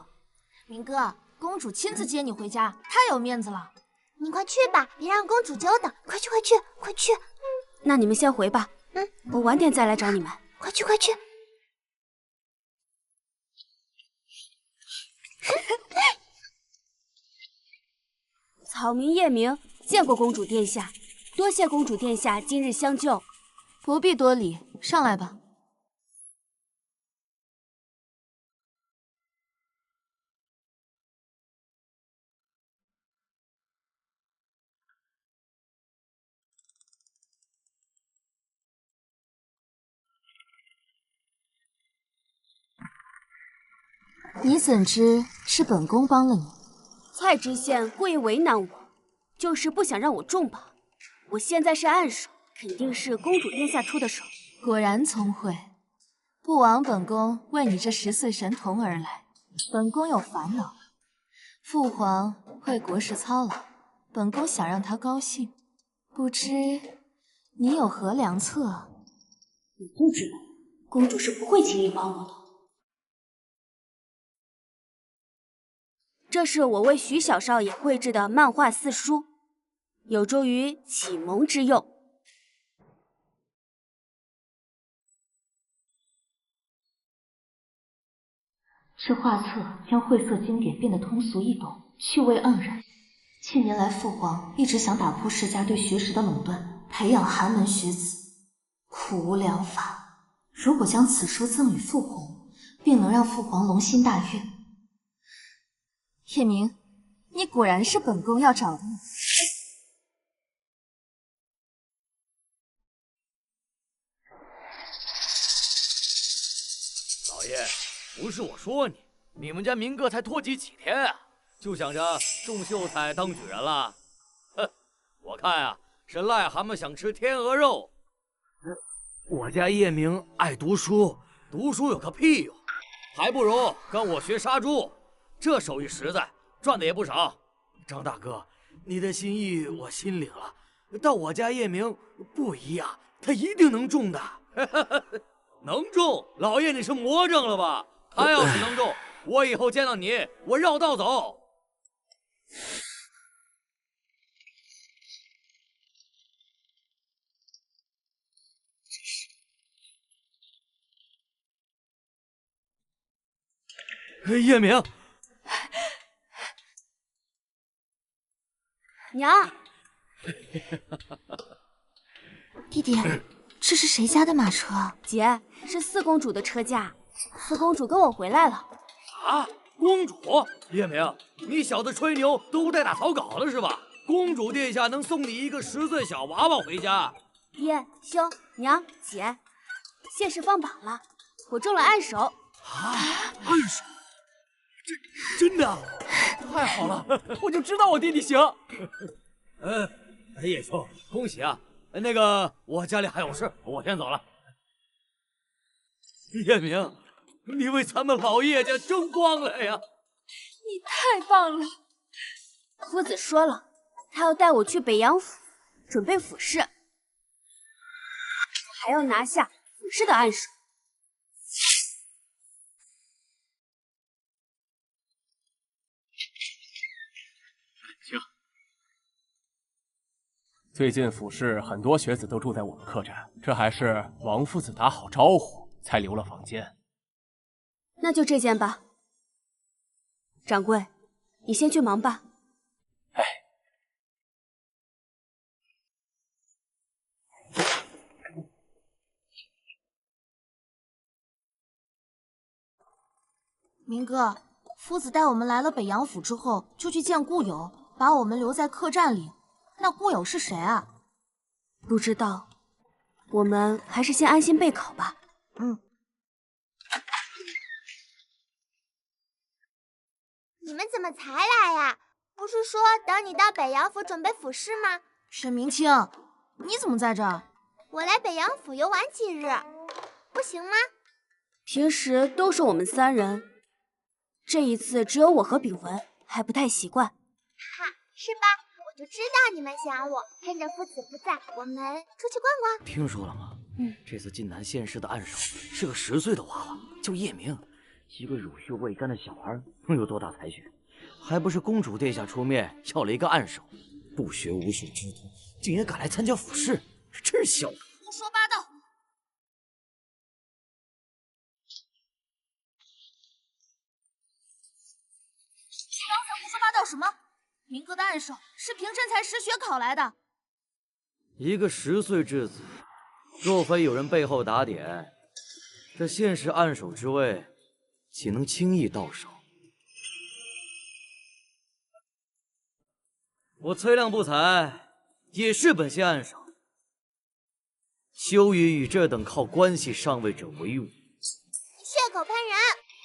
明哥，公主亲自接你回家，太有面子了。你快去吧，别让公主久等。快去，快去，快去！那你们先回吧。我晚点再来找你们。快去，快去！草民叶明，见过公主殿下，多谢公主殿下今日相救。不必多礼，上来吧。你怎知是本宫帮了你？蔡知县故意为难我，就是不想让我中榜。我现在是暗手，肯定是公主殿下出的手。果然聪慧，不枉本宫为你这10岁神童而来。本宫有烦恼，父皇为国事操劳，本宫想让他高兴，不知你有何良策？我不知道，公主是不会轻易帮我的。这是我为徐小少爷绘制的漫画4书，有助于启蒙之用。这画册将晦涩经典变得通俗易懂，趣味盎然。近年来，父皇一直想打破世家对学识的垄断，培养寒门学子，苦无良法。如果将此书赠与父皇，定能让父皇龙心大悦。叶明，你果然是本宫要找的。老爷，不是我说你们家明哥才脱籍几天啊，就想着中秀才当举人了？哼，我看啊，是癞蛤蟆想吃天鹅肉。我家叶明爱读书，读书有个屁用，还不如跟我学杀猪，这手艺实在，赚的也不少。张大哥，你的心意我心领了，但我家叶明不一样，他一定能中的。能中，老爷你是魔怔了吧？他要是能中，我以后见到你，我绕道走。叶明，娘，弟弟，这是谁家的马车啊？姐，是四公主的车驾，四公主跟我回来了。啊，公主？叶明，你小子吹牛都不带打草稿的是吧？公主殿下能送你一个10岁小娃娃回家？爹、兄、娘、姐，谢氏放榜了，我中了暗手。啊，暗手？真的？太好了，我就知道我弟弟行。叶兄，恭喜啊！那个，我家里还有事，我先走了。叶明，你为咱们老叶家争光了呀！你太棒了！夫子说了，他要带我去北阳府准备府试，还要拿下府试的暗手。最近府试很多学子都住在我们客栈，这还是王夫子打好招呼才留了房间。那就这件吧。掌柜，你先去忙吧。哎，明哥，夫子带我们来了北阳府之后，就去见故友，把我们留在客栈里。那故友是谁啊？不知道，我们还是先安心备考吧。你们怎么才来呀？不是说等你到北阳府准备府试吗？沈明清，你怎么在这儿？我来北阳府游玩几日，不行吗？平时都是我们3人，这一次只有我和炳文，还不太习惯。哈，是吧？我就知道你们想我，趁着夫子不在，我们出去逛逛。听说了吗？这次晋南县市的暗手是个10岁的娃娃，叫叶明，一个乳臭未干的小孩，能有多大才学？还不是公主殿下出面要了一个暗手，不学无术之徒，竟然敢来参加府试，真是小。胡说八道！你刚才胡说八道什么？明哥的暗手是凭真才实学考来的。一个10岁之子，若非有人背后打点，这县市暗手之位，岂能轻易到手？我崔亮不才，也是本县暗手，羞于与这等靠关系上位者为伍。血口喷人，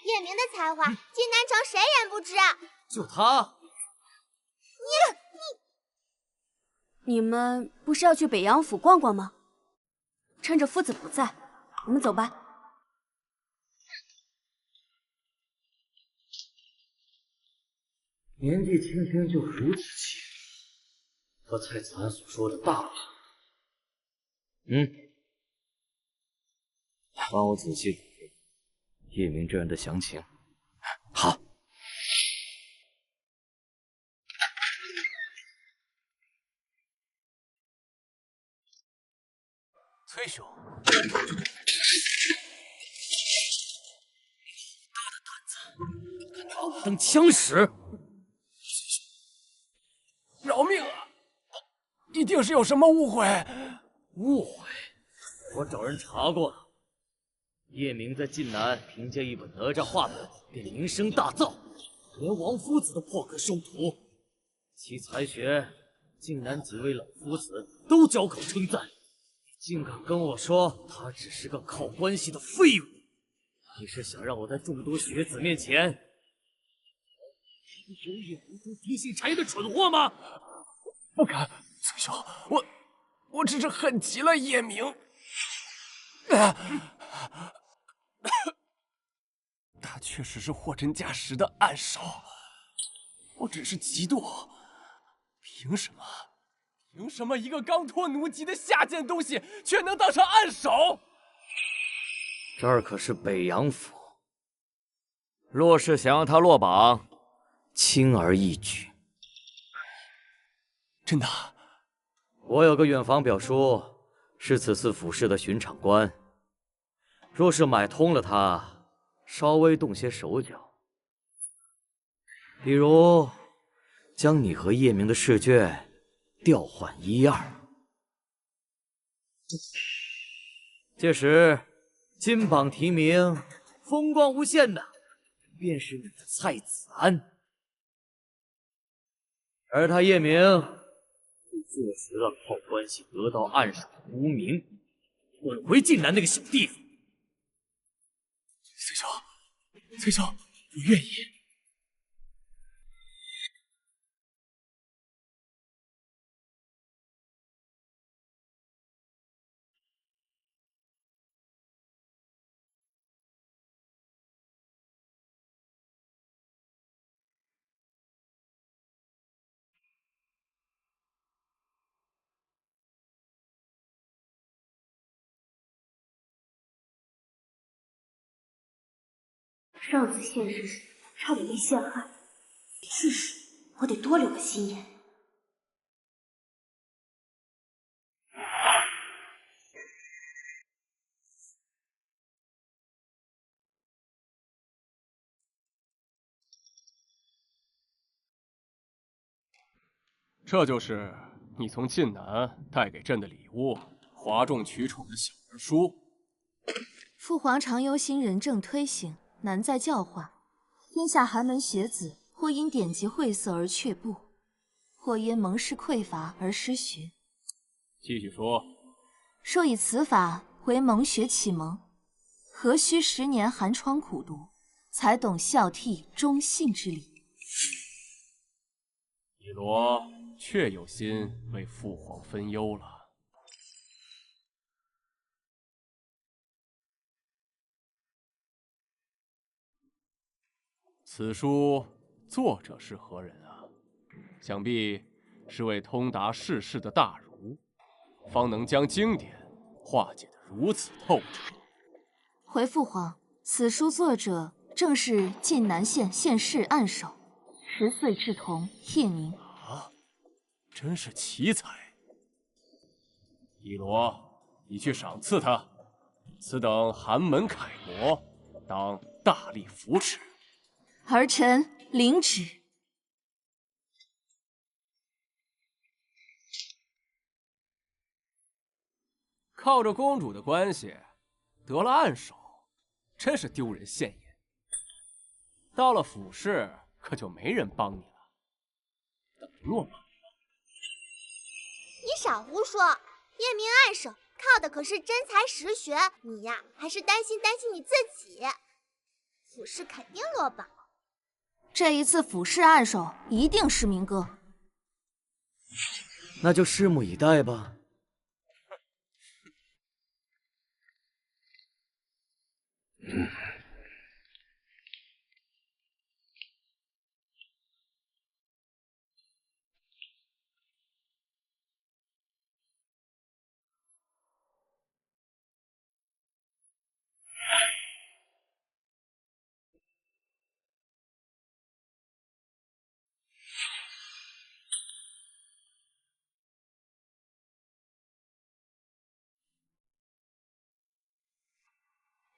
叶明的才华，晋南城谁人不知？就他。你们不是要去北阳府逛逛吗？趁着夫子不在，我们走吧。年纪轻轻就如此气势，和蔡子安所说的大不相同。帮我仔细品评叶明这人的详情。好。崔兄，大的胆子，当枪使？饶命啊！一定是有什么误会。误会？我找人查过了，叶明在晋南凭借一本哪吒画本便名声大噪，连王夫子都破格收徒，其才学，晋南几位老夫子都交口称赞。你竟敢跟我说他只是个靠关系的废物？你是想让我在众多学子面前有眼无珠、听信谗言的蠢货吗？不敢，崔兄，我只是恨极了叶明。他确实是货真价实的暗手，我只是嫉妒。凭什么一个刚脱奴籍的下贱东西却能当上暗手？这儿可是北阳府，若是想让他落榜，轻而易举。真的？我有个远房表叔，是此次府试的巡场官。若是买通了他，稍微动些手脚，比如将你和叶明的试卷调换1、2，届时金榜题名，风光无限的便是你的蔡子安，而他叶明坐实了靠关系得到暗手的无名，滚回晋南那个小地方。崔兄，我愿意。上次现世时差点被陷害，这时我得多留个心眼。这就是你从晋南带给朕的礼物，哗众取宠的小人书。父皇常忧心仁政推行，难在教化。天下寒门学子，或因典籍晦涩而却步，或因蒙师匮乏而失学。继续说。若以此法为蒙学启蒙，何须10年寒窗苦读，才懂孝悌忠信之理？羲罗确有心为父皇分忧了。此书作者是何人啊？想必是位通达世事的大儒，方能将经典化解得如此透彻。回父皇，此书作者正是晋南县县试暗手，10岁稚童叶明。啊，真是奇才！羲罗，你去赏赐他，此等寒门楷模，当大力扶持。儿臣领旨。靠着公主的关系得了暗手，真是丢人现眼。到了府试，可就没人帮你了，等落马。你少胡说，叶明暗手靠的可是真才实学，你呀还是担心你自己。府试肯定落榜。这一次府试暗手一定是明哥，那就拭目以待吧。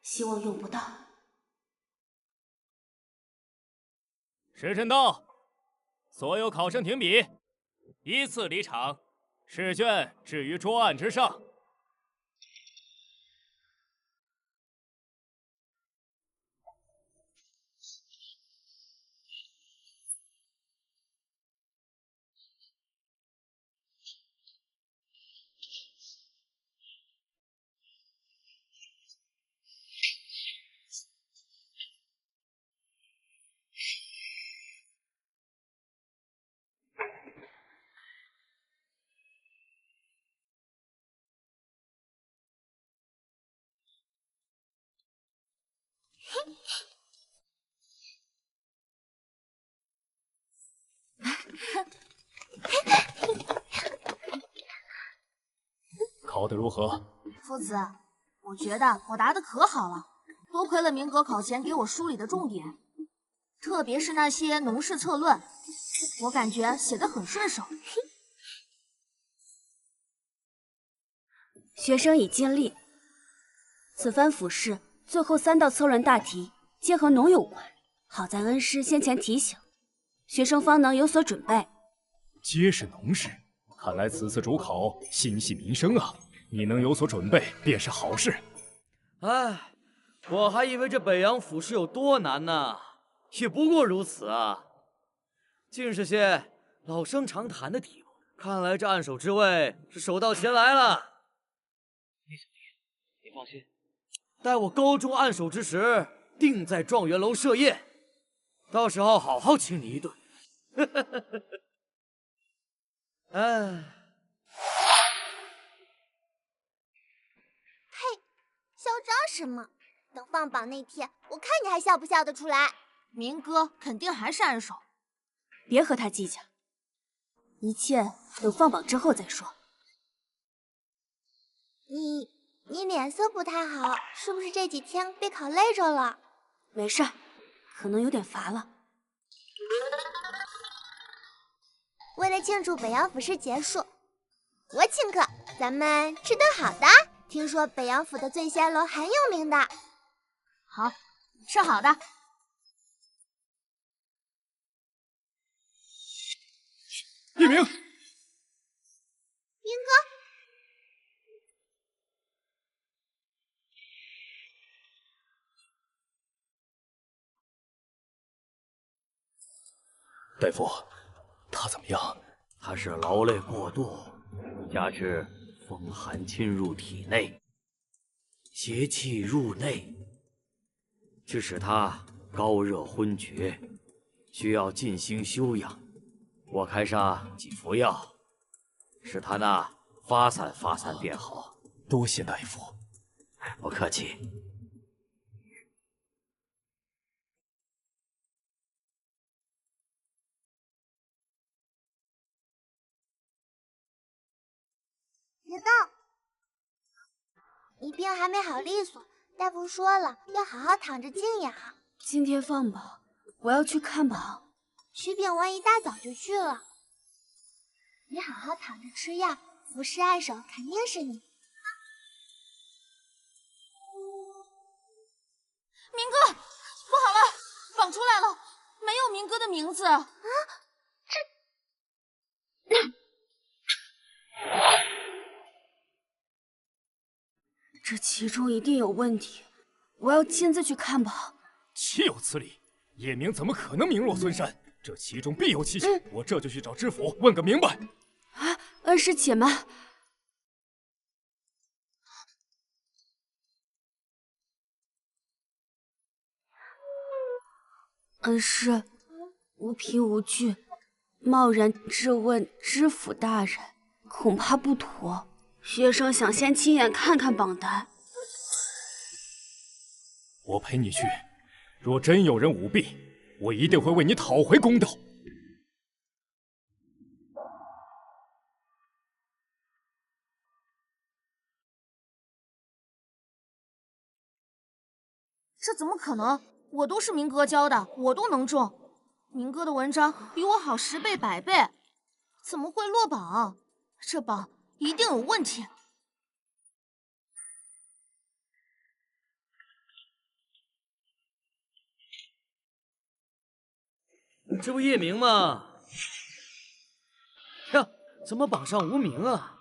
希望用不到。时辰到，所有考生停笔，依次离场，试卷置于桌案之上。考得如何？夫子，我觉得我答得可好了，多亏了明格考前给我梳理的重点，特别是那些农事策论，我感觉写得很顺手。学生已尽力。此番府试最后3道策论大题皆和农有关，好在恩师先前提醒，学生方能有所准备。皆是农事，看来此次主考心系民生啊！你能有所准备便是好事。哎，我还以为这北洋府试有多难呢，也不过如此啊！尽是些老生常谈的题目，看来这按手之位是手到擒来了。聂小弟，你放心，待我高中按手之时，定在状元楼设宴，到时候好好请你一顿。哎，呸！嚣张什么？等放榜那天，我看你还笑不笑得出来。明哥肯定还是按手，别和他计较，一切等放榜之后再说。你脸色不太好，是不是这几天被考累着了？没事，可能有点乏了。为了庆祝北洋府试结束，我请客，咱们吃顿好的。听说北洋府的醉仙楼很有名的。好，吃好的。一鸣，明哥，大夫，他怎么样？他是劳累过度，加之风寒侵入体内，邪气入内，致使他高热昏厥，需要静心休养。我开上几服药，使他那发散发散便好。多谢大夫。不客气。别动！你病还没好利索，大夫说了，要好好躺着静养。今天放榜，我要去看榜。徐秉文一大早就去了。你好好躺着吃药，服侍按手肯定是你。明哥，不好了，榜出来了，没有明哥的名字啊！这其中一定有问题，我要亲自去看榜。岂有此理！叶明怎么可能名落孙山？这其中必有蹊跷，我这就去找知府问个明白。啊，恩师且慢。恩师，无凭无据，贸然质问知府大人，恐怕不妥。学生想先亲眼看看榜单。我陪你去，若真有人舞弊，我一定会为你讨回公道。这怎么可能？我都是明哥教的，我都能中。明哥的文章比我好10倍100倍，怎么会落榜？这榜一定有问题。这不叶明吗？呀，怎么榜上无名啊？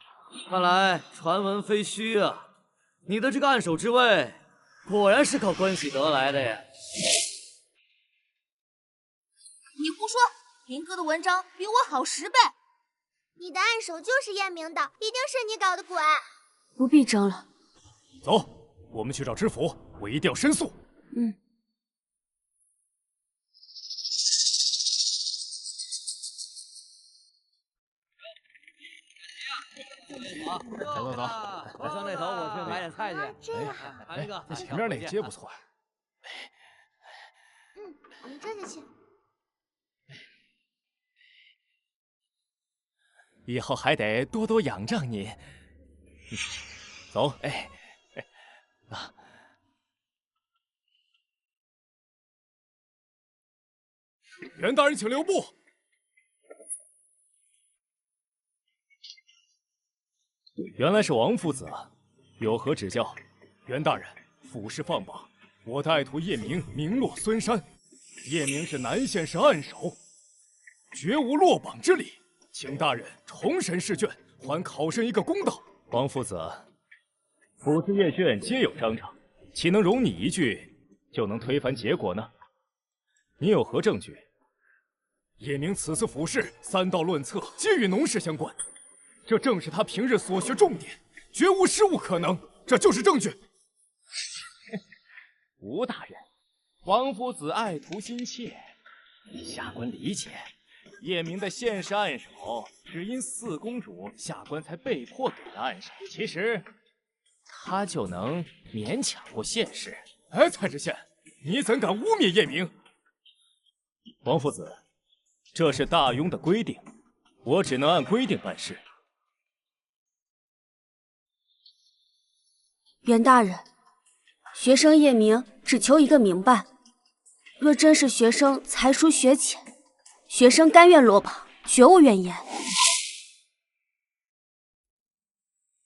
看来传闻非虚啊！你的这个暗手之位，果然是靠关系得来的呀！你胡说，明哥的文章比我好10倍。你的暗手就是叶明的，一定是你搞的鬼。不必争了。走，我们去找知府，我一定要申诉。嗯。走，我上那头，我去买点菜去。这样，那个，那前面那街不错。我们这就去。以后还得多多仰仗您。走，袁大人，请留步。原来是王夫子啊，有何指教？袁大人，府事放榜，我的爱徒叶明名落孙山。叶明是南县市暗手，绝无落榜之理，请大人重审试卷，还考生一个公道。王夫子，府试验卷皆有章程，岂能容你一句就能推翻结果呢？你有何证据？叶明此次府试3道论策皆与农事相关，这正是他平日所学重点，绝无失误可能，这就是证据。吴大人，王夫子爱徒心切，下官理解。叶明的现世暗手，只因4公主，下官才被迫给了暗手。其实，他就能勉强过现世。哎，蔡知县，你怎敢污蔑叶明？王夫子，这是大庸的规定，我只能按规定办事。袁大人，学生叶明只求一个明白，若真是学生才疏学浅，学生甘愿落榜，绝无怨言。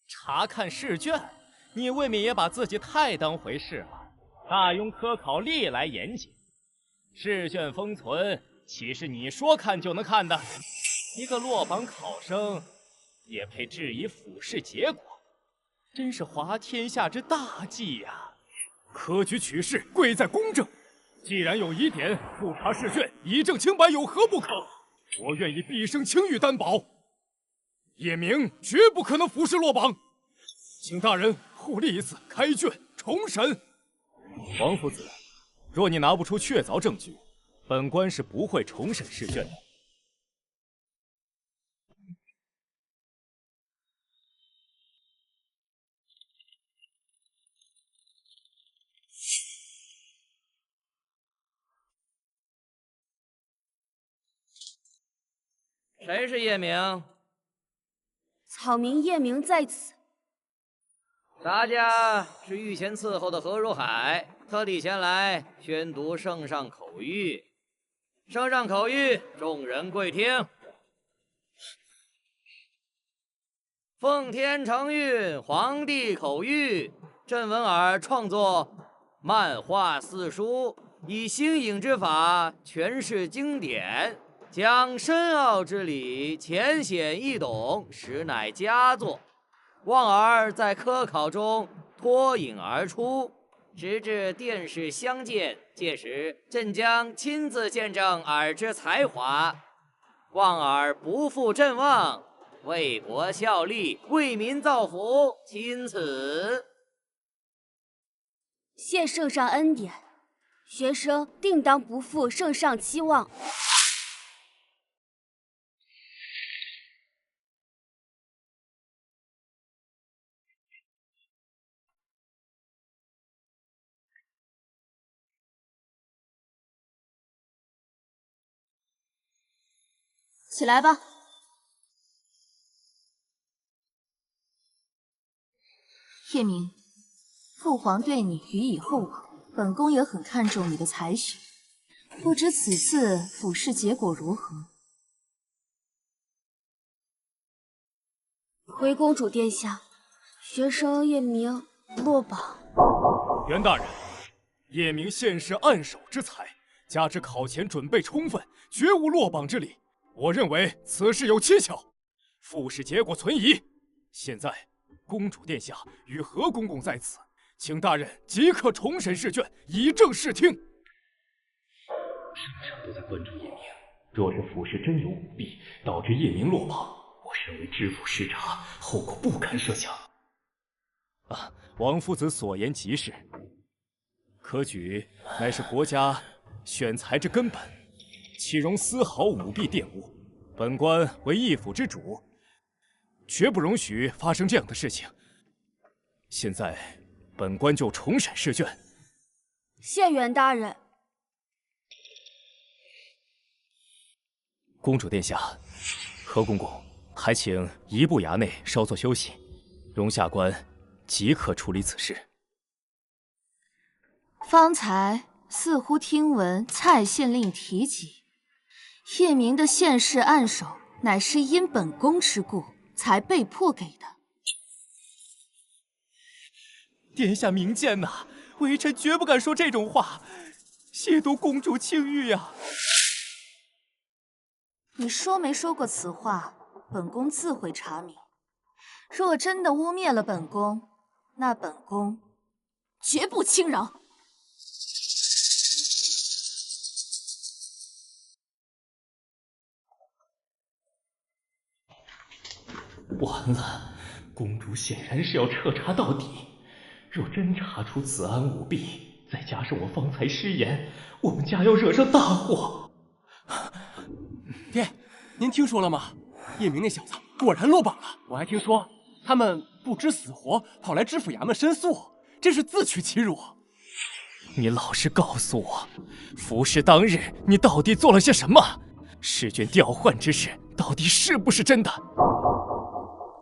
查看试卷，你未免也把自己太当回事了。大庸科考历来严谨，试卷封存岂是你说看就能看的？一个落榜考生也配质疑府试结果，真是滑天下之大稽呀！科举取士贵在公正，既然有疑点，复查试卷，以证清白，有何不可？我愿以毕生清誉担保，叶明绝不可能府试落榜，请大人护例一次，开卷重审。王夫子，若你拿不出确凿证据，本官是不会重审试卷的。谁是叶明？草民叶明在此。大家是御前伺候的何如海，特地前来宣读圣上口谕。圣上口谕，众人跪听。奉天承运，皇帝口谕，朕闻尔创作漫画四书，以新颖之法诠释经典，将深奥之理浅显易懂，实乃佳作。望儿在科考中脱颖而出，直至殿试相见，届时朕将亲自见证尔之才华。望儿不负朕望，为国效力，为民造福，钦此。谢圣上恩典，学生定当不负圣上期望。起来吧。叶明，父皇对你予以厚望，本宫也很看重你的才学，不知此次府试结果如何？回公主殿下，学生叶明落榜。袁大人，叶明现世暗手之才，加之考前准备充分，绝无落榜之理。我认为此事有蹊跷，复试结果存疑。现在公主殿下与何公公在此，请大人即刻重审试卷，以正视听。圣上都在关注叶明，若是复试真有舞弊，导致叶明落榜，我身为知府视察，后果不堪设想。王夫子所言极是，科举乃是国家选才之根本，岂容丝毫舞弊玷污？本官为一府之主，绝不容许发生这样的事情。现在，本官就重审试卷。谢元大人。公主殿下，何公公，还请移步衙内稍作休息，容下官即刻处理此事。方才似乎听闻蔡县令提及，叶明的县试案手乃是因本宫之故才被迫给的。殿下明鉴呐，微臣绝不敢说这种话，亵渎公主清誉呀！你说没说过此话，本宫自会查明。若真的污蔑了本宫，那本宫绝不轻饶。完了，公主显然是要彻查到底。若真查出此案舞弊，再加上我方才失言，我们家要惹上大祸。爹，您听说了吗？叶明那小子果然落榜了。我还听说他们不知死活，跑来知府衙门申诉，真是自取其辱。你老实告诉我，复试当日你到底做了些什么？试卷调换之事到底是不是真的？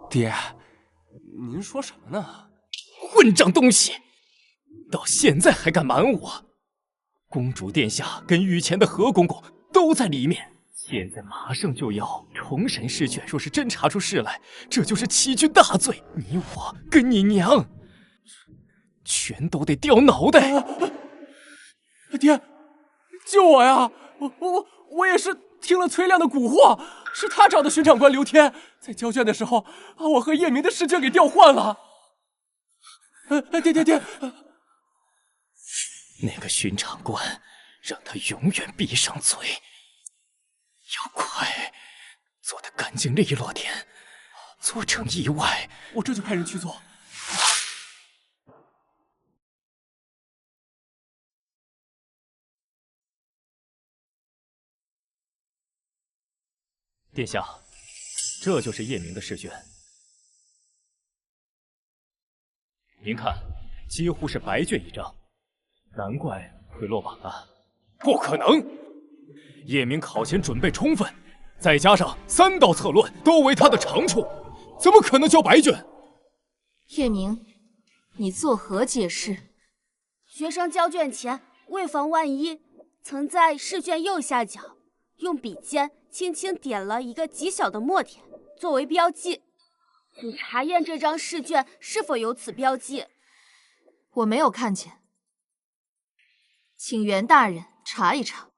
爹，您说什么呢？混账东西！到现在还敢瞒我！公主殿下跟御前的何公公都在里面，现在马上就要重审试卷，若是真查出事来，这就是欺君大罪，你我跟你娘全都得掉脑袋！爹，救我呀！我也是听了崔亮的蛊惑，是他找的巡场官刘天，在交卷的时候把我和叶明的试卷给调换了。爹，那个巡场官，让他永远闭上嘴，要快，做得干净利落点，做成意外，我这就派人去做。殿下，这就是叶明的试卷。您看，几乎是白卷一张，难怪会落榜啊！不可能！叶明考前准备充分，再加上3道策论都为他的长处，怎么可能交白卷？叶明，你作何解释？学生交卷前，为防万一，曾在试卷右下角用笔尖轻轻点了一个极小的墨点，作为标记，以查验这张试卷是否有此标记。我没有看见，请袁大人查一查。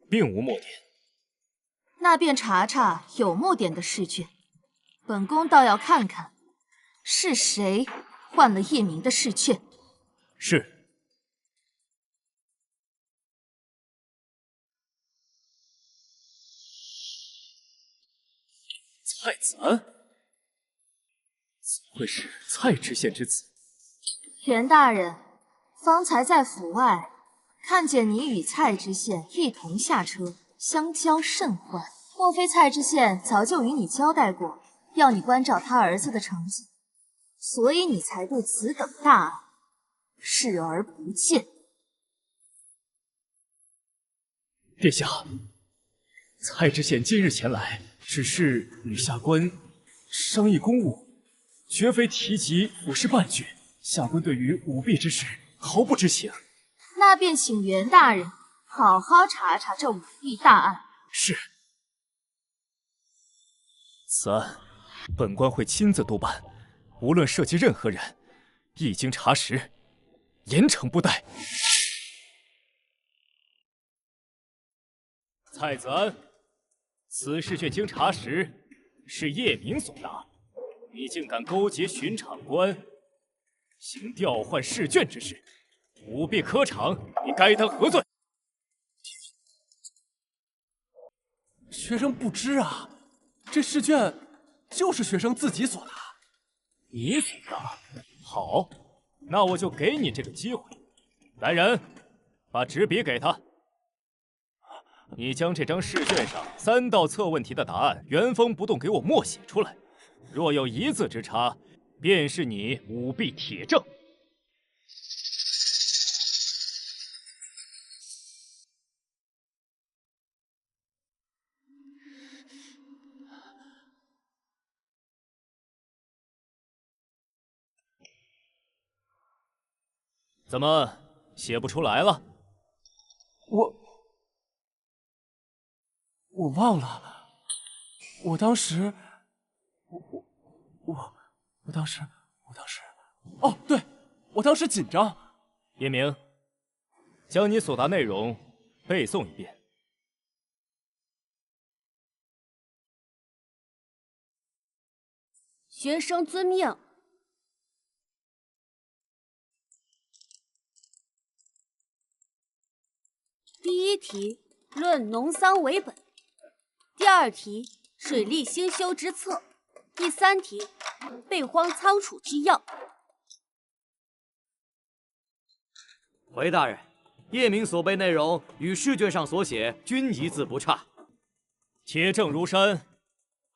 并无墨点。那便查查有墨点的试卷。本宫倒要看看，是谁换了叶明的试卷。是。蔡子安，怎么会是蔡知县之子？袁大人，方才在府外看见你与蔡知县一同下车，相交甚欢。莫非蔡知县早就与你交代过，要你关照他儿子的成绩，所以你才对此等大案视而不见？殿下，蔡知县今日前来，只是与下官商议公务，绝非提及府试半句。下官对于舞弊之事毫不知情。那便请袁大人好好查查这舞弊大案。是。此案，本官会亲自督办，无论涉及任何人，一经查实，严惩不贷。蔡子安，此事卷经查实，是叶明所答，你竟敢勾结巡场官，行调换试卷之事，舞弊科场，你该当何罪？学生不知啊，这试卷就是学生自己所拿。你所拿？好，那我就给你这个机会。来人，把纸笔给他。你将这张试卷上3道测问题的答案原封不动给我默写出来，若有一字之差，便是你舞弊铁证。怎么写不出来了？我忘了，我当时，我当时，哦，对，我当时紧张。叶明，将你所答内容背诵一遍。学生遵命。第一题，论农桑为本。第二题，水利兴修之策。第三题，备荒仓储之要。回大人，叶明所背内容与试卷上所写均一字不差。铁证如山，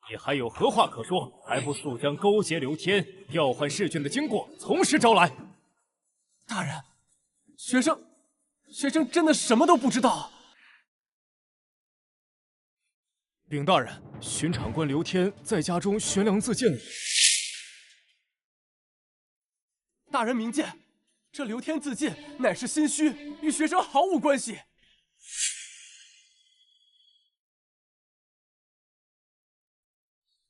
你还有何话可说？还不速将勾结刘天、调换试卷的经过从实招来！大人，学生真的什么都不知道。禀大人，巡场官刘天在家中悬梁自尽了。大人明鉴，这刘天自尽乃是心虚，与学生毫无关系。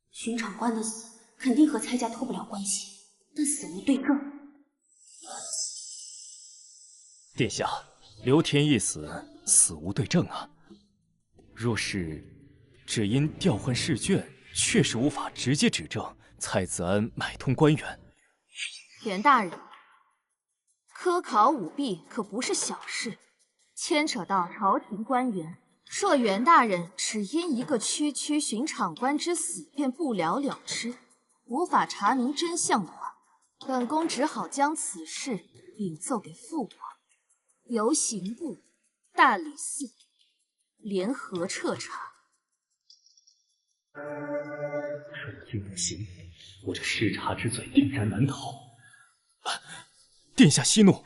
巡场官的死肯定和蔡家脱不了关系，但死无对证。殿下，刘天一死，死无对证啊。若是只因调换试卷，确实无法直接指证蔡子安买通官员。袁大人，科考舞弊可不是小事，牵扯到朝廷官员。若袁大人只因一个区巡场官之死便不了了之，无法查明真相的话，本宫只好将此事禀奏给父王，由刑部、大理寺联合彻查。顺经不行，我这失察之罪定然难逃。殿下息怒，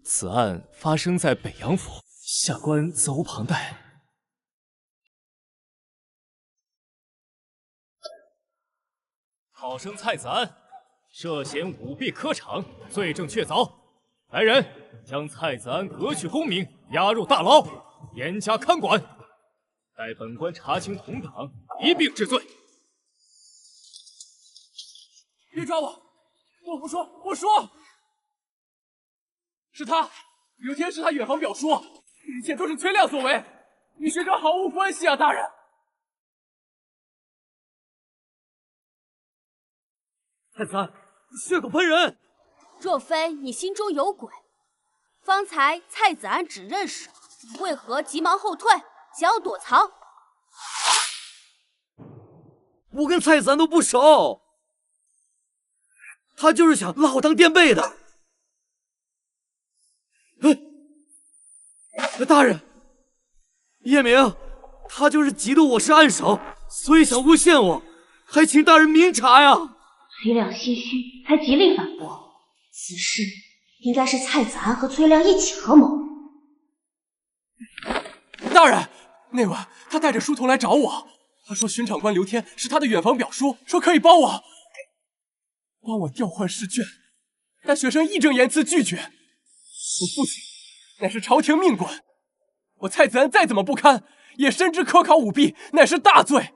此案发生在北阳府，下官责无旁贷。考生蔡子安涉嫌舞弊科场，罪证确凿。来人，将蔡子安革去功名，押入大牢，严加看管。待本官查清同党，一并治罪。别抓我！我不说，我说，是他，刘天是他远房表叔，一切都是崔亮所为，与学生毫无关系啊，大人。蔡子安，血口喷人！若非你心中有鬼，方才蔡子安指认时，你为何急忙后退，想要躲藏？我跟蔡子安都不熟，他就是想拉我当垫背的。大人，叶明，他就是嫉妒我是暗手，所以想诬陷我，还请大人明察呀。崔亮心虚，才极力反驳。此事应该是蔡子安和崔亮一起合谋。大人，那晚他带着书童来找我，他说巡场官刘天是他的远房表叔，说可以帮我调换试卷，但学生义正言辞拒绝。我父亲乃是朝廷命官，我蔡子安再怎么不堪，也深知科考舞弊乃是大罪，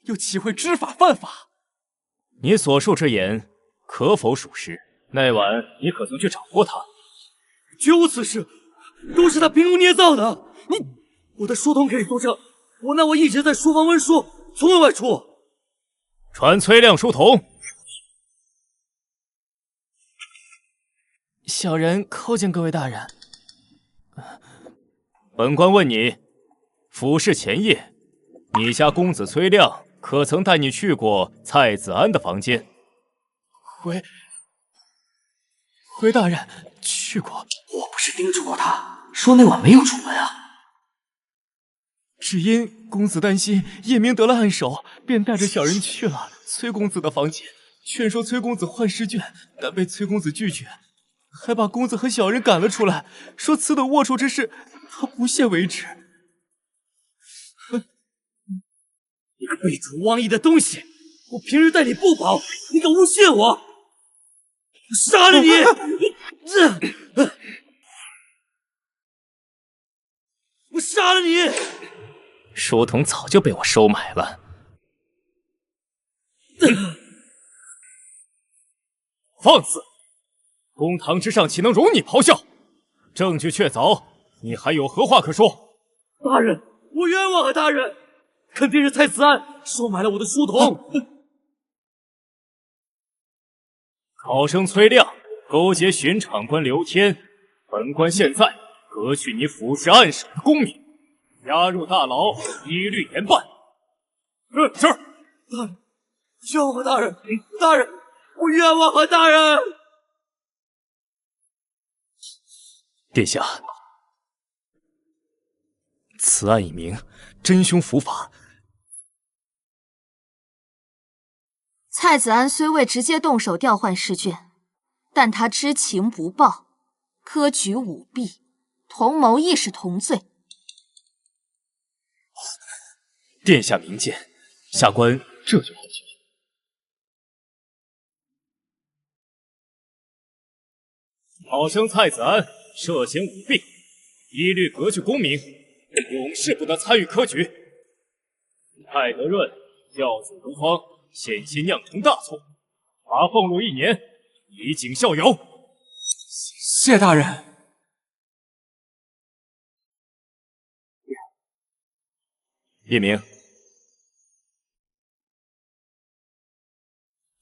又岂会知法犯法？你所述之言可否属实？那晚你可曾去找过他？绝无此事，都是他凭空捏造的。我的书童可以作证，我一直在书房温书，从未外出。传崔亮书童。小人叩见各位大人。本官问你，府试前夜，你家公子崔亮可曾带你去过蔡子安的房间？回大人，去过。我不是叮嘱过他，说那晚没有出门啊。只因公子担心叶明得了暗手，便带着小人去了崔公子的房间，劝说崔公子换试卷，但被崔公子拒绝，还把公子和小人赶了出来，说此等龌龊之事，他不屑为之。你个背主妄议的东西！我平日待你不薄，你敢诬陷我！我杀了你！我杀了你！书童早就被我收买了。放肆！公堂之上岂能容你咆哮？证据确凿，你还有何话可说？大人，我冤枉啊！大人，肯定是蔡子安收买了我的书童。考生崔亮勾结巡场官刘天，本官现在革去你府试按手的功名，押入大牢，一律严办。是。大人，冤枉大人！大人，我冤枉啊！大人。殿下，此案已明，真凶伏法。蔡子安虽未直接动手调换试卷，但他知情不报，科举舞弊，同谋亦是同罪。殿下明鉴，下官这就回去。考生蔡子安涉嫌舞弊，一律革去功名，永世不得参与科举。蔡德润教子无方，险些酿成大错，罚俸禄1年，以儆效尤。谢大人。叶明，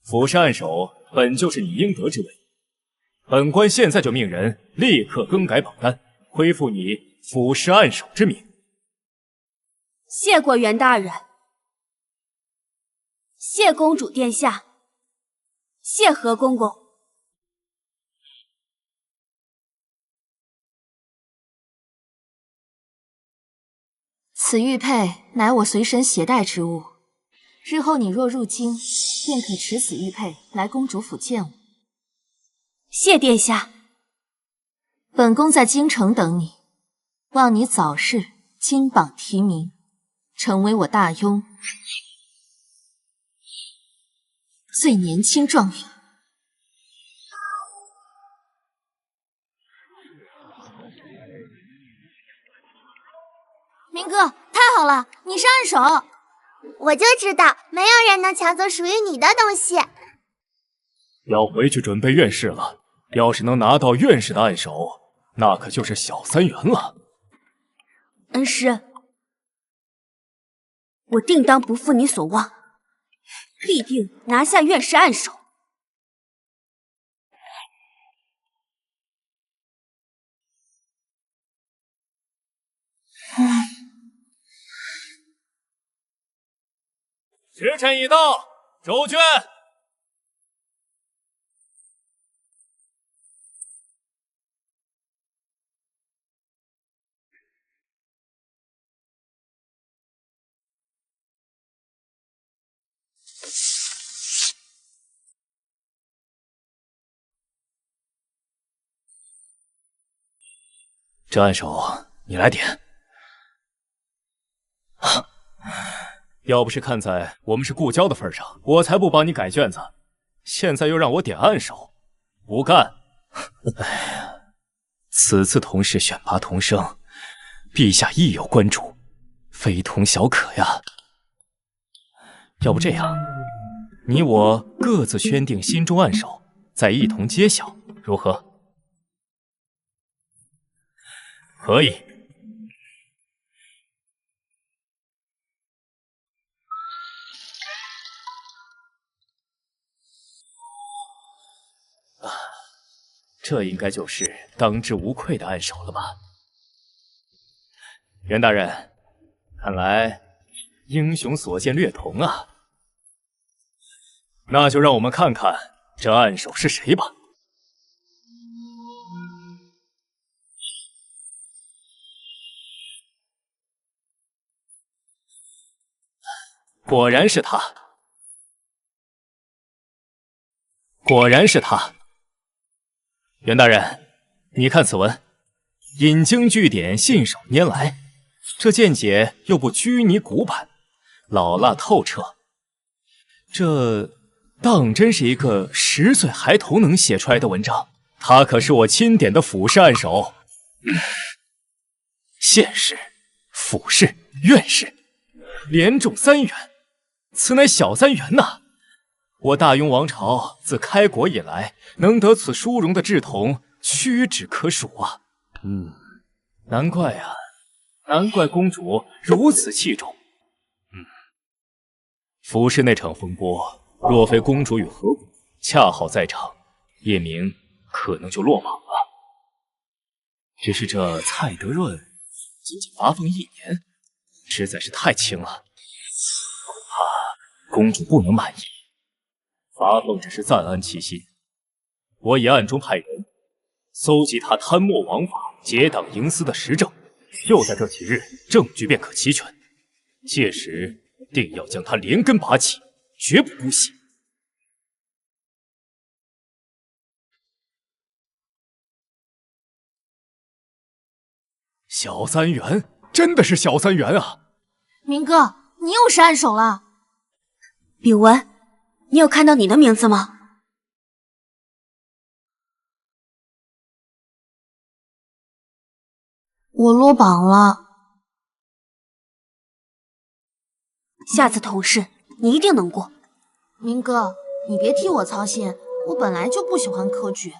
府试按手本就是你应得之位，本官现在就命人立刻更改榜单，恢复你府试按手之名。谢过袁大人，谢公主殿下，谢何公公。此玉佩乃我随身携带之物，日后你若入京，便可持此玉佩来公主府见我。谢殿下。本宫在京城等你，望你早日金榜题名，成为我大雍最年轻状元。明哥，太好了，你是按手！我就知道没有人能抢走属于你的东西。要回去准备院试了，要是能拿到院士的按手，那可就是小3元了。恩师，我定当不负你所望，必定拿下院士按手。时辰已到，周卷。这按手你来点。要不是看在我们是故交的份上，我才不帮你改卷子。现在又让我点按手，不干！哎呀，此次童试选拔童生，陛下亦有关注，非同小可呀。要不这样，你我各自圈定心中暗手，再一同揭晓，如何？可以。这应该就是当之无愧的暗手了吧？袁大人，看来英雄所见略同啊。那就让我们看看这暗手是谁吧。果然是他，果然是他。袁大人，你看此文，引经据典，信手拈来，这见解又不拘泥古板，老辣透彻。这当真是一个10岁孩童能写出来的文章。他可是我钦点的府试暗手，县试、府试、院试，连中3元，此乃小3元呐！我大雍王朝自开国以来，能得此殊荣的志同，屈指可数啊。难怪啊，难怪公主如此器重。府试那场风波，若非公主与何公恰好在场，叶明可能就落网了。只是这蔡德润仅仅罚俸1年，实在是太轻了，恐怕公主不能满意。罚俸只是暂安其心，我已暗中派人搜集他贪墨枉法、结党营私的实证，就在这几日，证据便可齐全。届时定要将他连根拔起，绝不姑息。小3元，真的是小3元啊！明哥，你又是暗手了。炳文，你有看到你的名字吗？我落榜了。下次同试你一定能过。明哥，你别替我操心，我本来就不喜欢科举，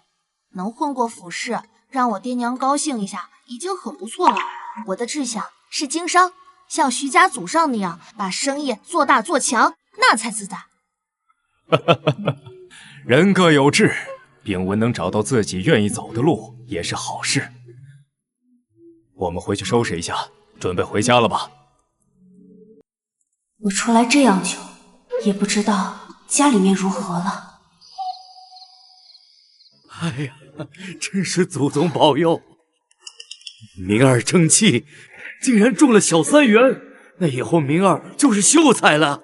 能混过府试，让我爹娘高兴一下，已经很不错了。我的志向是经商，像徐家祖上那样，把生意做大做强，那才自在。人各有志，炳文能找到自己愿意走的路也是好事。我们回去收拾一下，准备回家了吧？我出来这样久，也不知道家里面如何了。哎呀，真是祖宗保佑！明儿争气，竟然中了小3元，那以后明儿就是秀才了。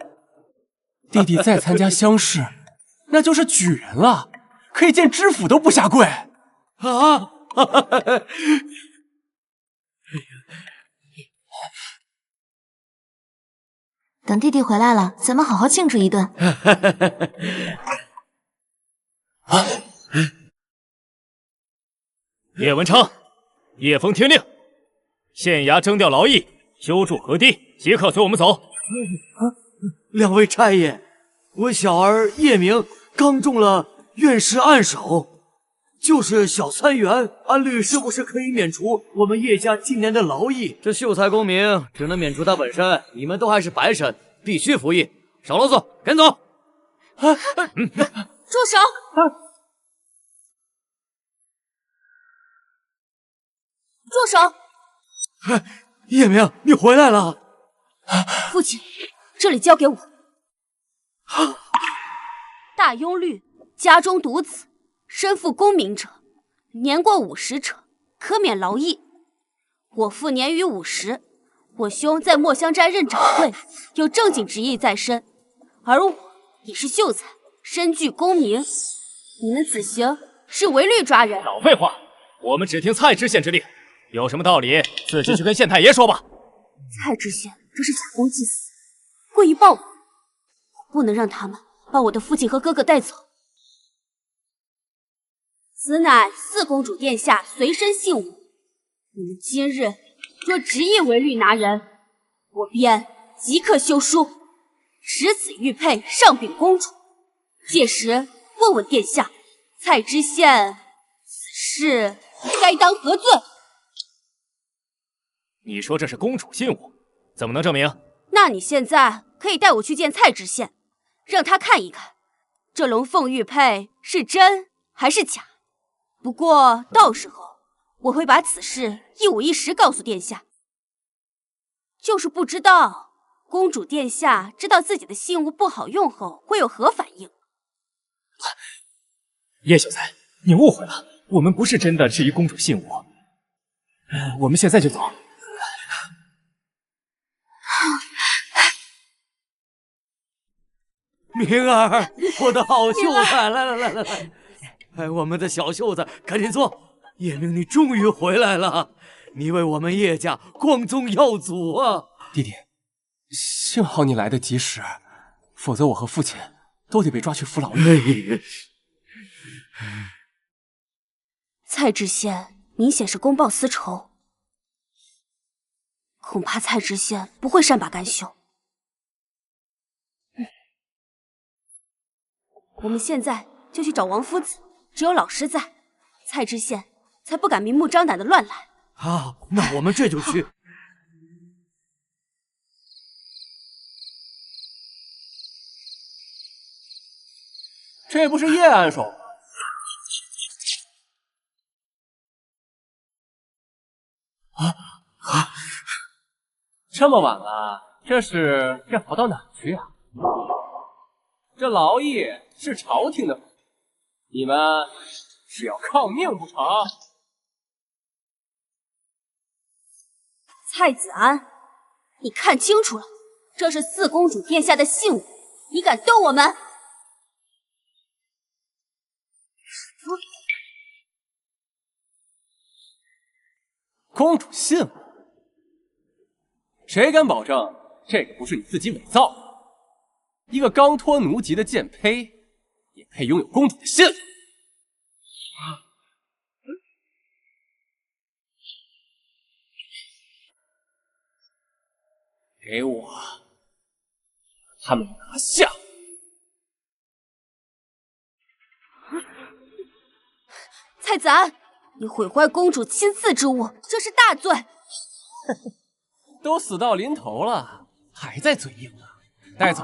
弟弟再参加乡试，那就是举人了，可以见知府都不下跪啊！等弟弟回来了，咱们好好庆祝一顿。叶文昌，叶枫听令，县衙征调劳役，修筑河堤，即刻随我们走。两位差爷，我小儿叶明刚中了院士暗手，就是小3元，按律是不是可以免除我们叶家今年的劳役？这秀才功名只能免除他本身，你们都还是白身，必须服役。少啰嗦，赶走！住手！住手！叶明，你回来了。父亲，这里交给我。大庸律，家中独子，身负功名者，年过50者，可免劳役。我父年逾50，我兄在墨香斋任掌柜，有正经职业在身，而我也是秀才，身具功名。你们此行是违律抓人。少废话，我们只听蔡知县之令，有什么道理自己去跟县太爷说吧。蔡知县这是假公济私，故意报复，我不能让他们把我的父亲和哥哥带走。此乃4公主殿下随身信物，你们今日若执意违律拿人，我便即刻修书，使子玉佩上禀公主。届时问问殿下，蔡知县此事该当何罪？你说这是公主信物，怎么能证明？那你现在可以带我去见蔡知县，让他看一看，这龙凤玉佩是真还是假。不过到时候我会把此事一五一十告诉殿下。就是不知道公主殿下知道自己的信物不好用后会有何反应。叶秀才，你误会了，我们不是真的质疑公主信物。我们现在就走。明儿，我的好秀才，来！哎，我们的小秀才，赶紧坐。叶明，你终于回来了，你为我们叶家光宗耀祖啊！弟弟，幸好你来得及时，否则我和父亲都得被抓去服劳役。蔡知县明显是公报私仇，恐怕蔡知县不会善罢甘休。我们现在就去找王夫子，只有老师在，蔡知县才不敢明目张胆的乱来。好，那我们这就去。这不是叶安守吗？这么晚了，这是要逃到哪去啊？这劳役是朝廷的，你们是要抗命不成？蔡子安，你看清楚了，这是四公主殿下的信物，你敢动我们？公主信物，谁敢保证这个不是你自己伪造的？一个刚脱奴籍的贱胚，也配拥有公主的信物？给我，他们拿下！蔡子安，你毁坏公主亲赐之物，这是大罪！都死到临头了，还在嘴硬啊！带走！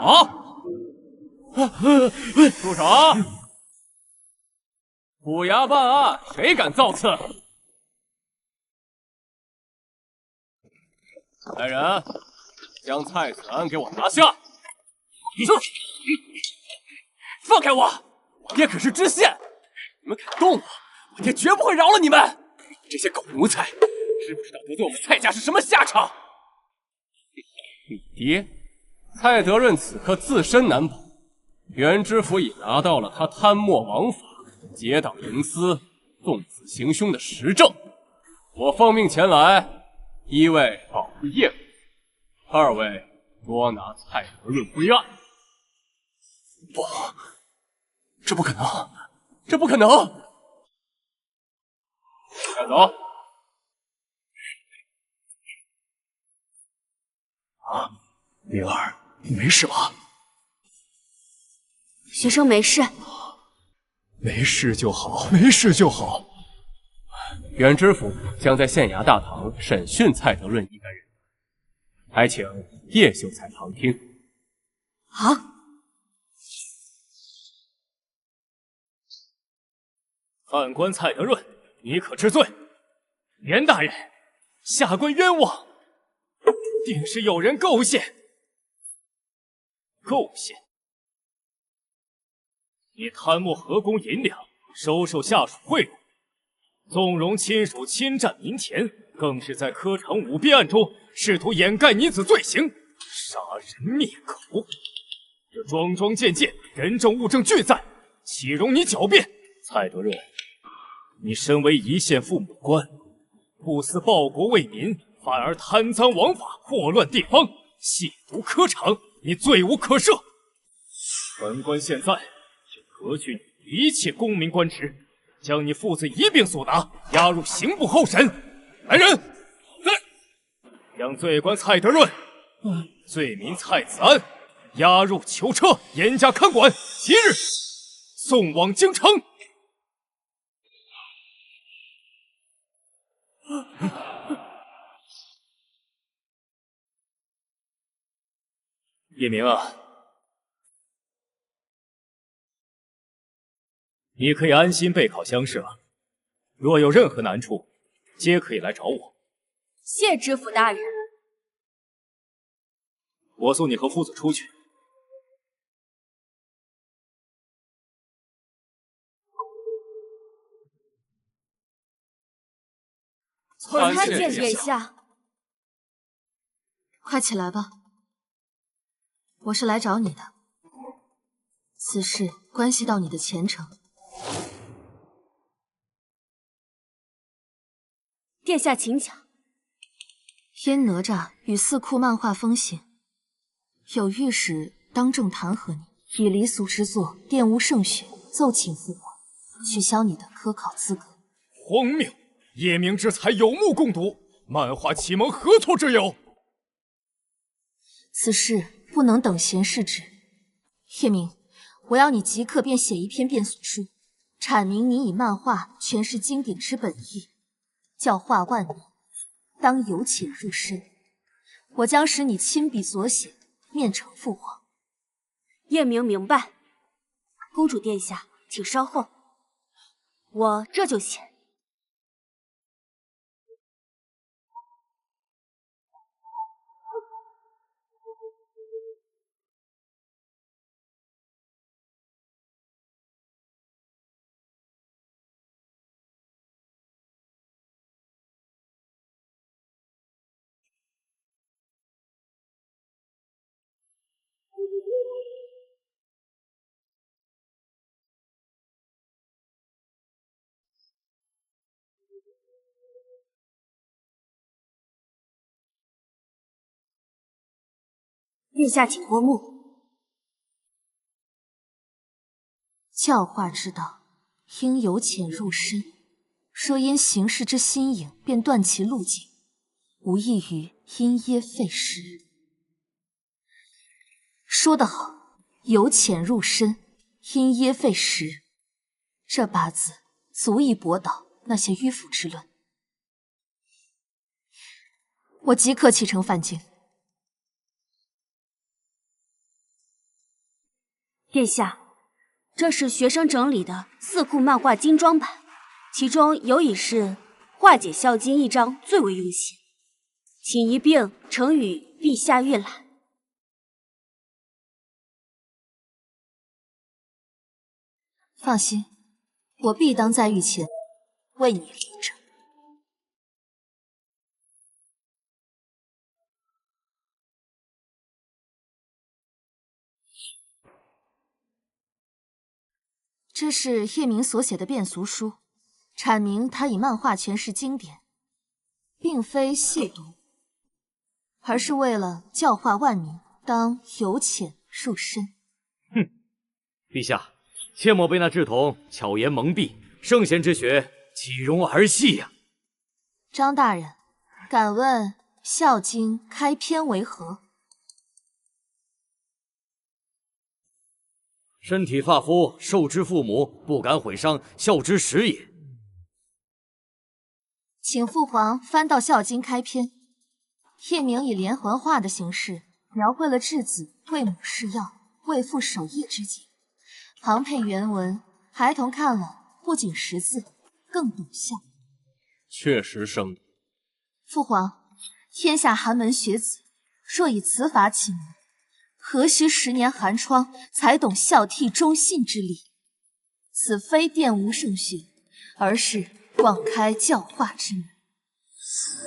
住手！府衙办案，谁敢造次？来人，将蔡子安给我拿下！放开我！我爹可是知县，你们敢动我，我爹绝不会饶了你们！这些狗奴才，知不知道得罪我们蔡家是什么下场？你爹蔡德润此刻自身难保，袁知府已拿到了他贪墨枉法、结党营私、纵子行凶的实证。我奉命前来，一位保护叶公子，二位捉拿蔡德润归案。不，这不可能，这不可能！带走。啊，灵儿，你没事吧？学生没事。没事就好，没事就好。袁知府将在县衙大堂审讯蔡德润一干人，还请叶秀才旁听。好。判官蔡德润，你可知罪？袁大人，下官冤枉，定是有人构陷。构陷？你贪墨河工银两，收受下属贿赂，纵容亲属侵占民田，更是在科场舞弊案中试图掩盖你此罪行，杀人灭口。这桩桩件件，人证物证俱在，岂容你狡辩？蔡德润，你身为一县父母官，不思报国为民，反而贪赃枉法，祸乱地方，亵渎科场，你罪无可赦。本官现在就革去你一切公民官职，将你父子一并索拿，押入刑部候审。来人，来，将罪官蔡德润、罪民蔡子安押入囚车，严加看管，即日送往京城。叶明啊，你可以安心备考乡试了。若有任何难处，皆可以来找我。谢知府大人。我送你和夫子出去。参见殿下。快起来吧，我是来找你的。此事关系到你的前程。殿下请讲。因哪吒与四库漫画风行，有御史当众弹劾你，以离俗之作玷污圣血，奏请父皇取消你的科考资格。荒谬！叶明之才有目共睹，漫画启蒙何错之有？此事不能等闲视之。叶明，我要你即刻便写一篇辩诉书，阐明你以漫画诠释经典之本意，教化万民，当由浅入深。我将使你亲笔所写，面呈父皇。叶明明白。公主殿下，请稍后，我这就写。殿下请过目。教化之道，应由浅入深。若因形式之新颖，便断其路径，无异于因噎废食。说得好，由浅入深，因噎废食。这八字足以驳倒那些迂腐之论。我即刻启程返京。殿下，这是学生整理的四库漫画精装版，其中尤以是化解孝经一章最为用心，请一并呈与陛下阅览。放心，我必当在御前为你立正。这是叶明所写的辩俗书，阐明他以漫画诠释经典，并非亵渎，而是为了教化万民，当由浅入深。哼，陛下，切莫被那稚童巧言蒙蔽，圣贤之学岂容儿戏呀！张大人，敢问《孝经》开篇为何？身体发肤，受之父母，不敢毁伤，孝之始也。请父皇翻到《孝经》开篇，叶明以连环画的形式描绘了质子为母侍药、为父守夜之景，旁配原文，孩童看了不仅识字，更懂孝。确实生动。父皇，天下寒门学子，若以此法启蒙，何须10年寒窗才懂孝悌忠信之理？此非玷污圣训，而是广开教化之门。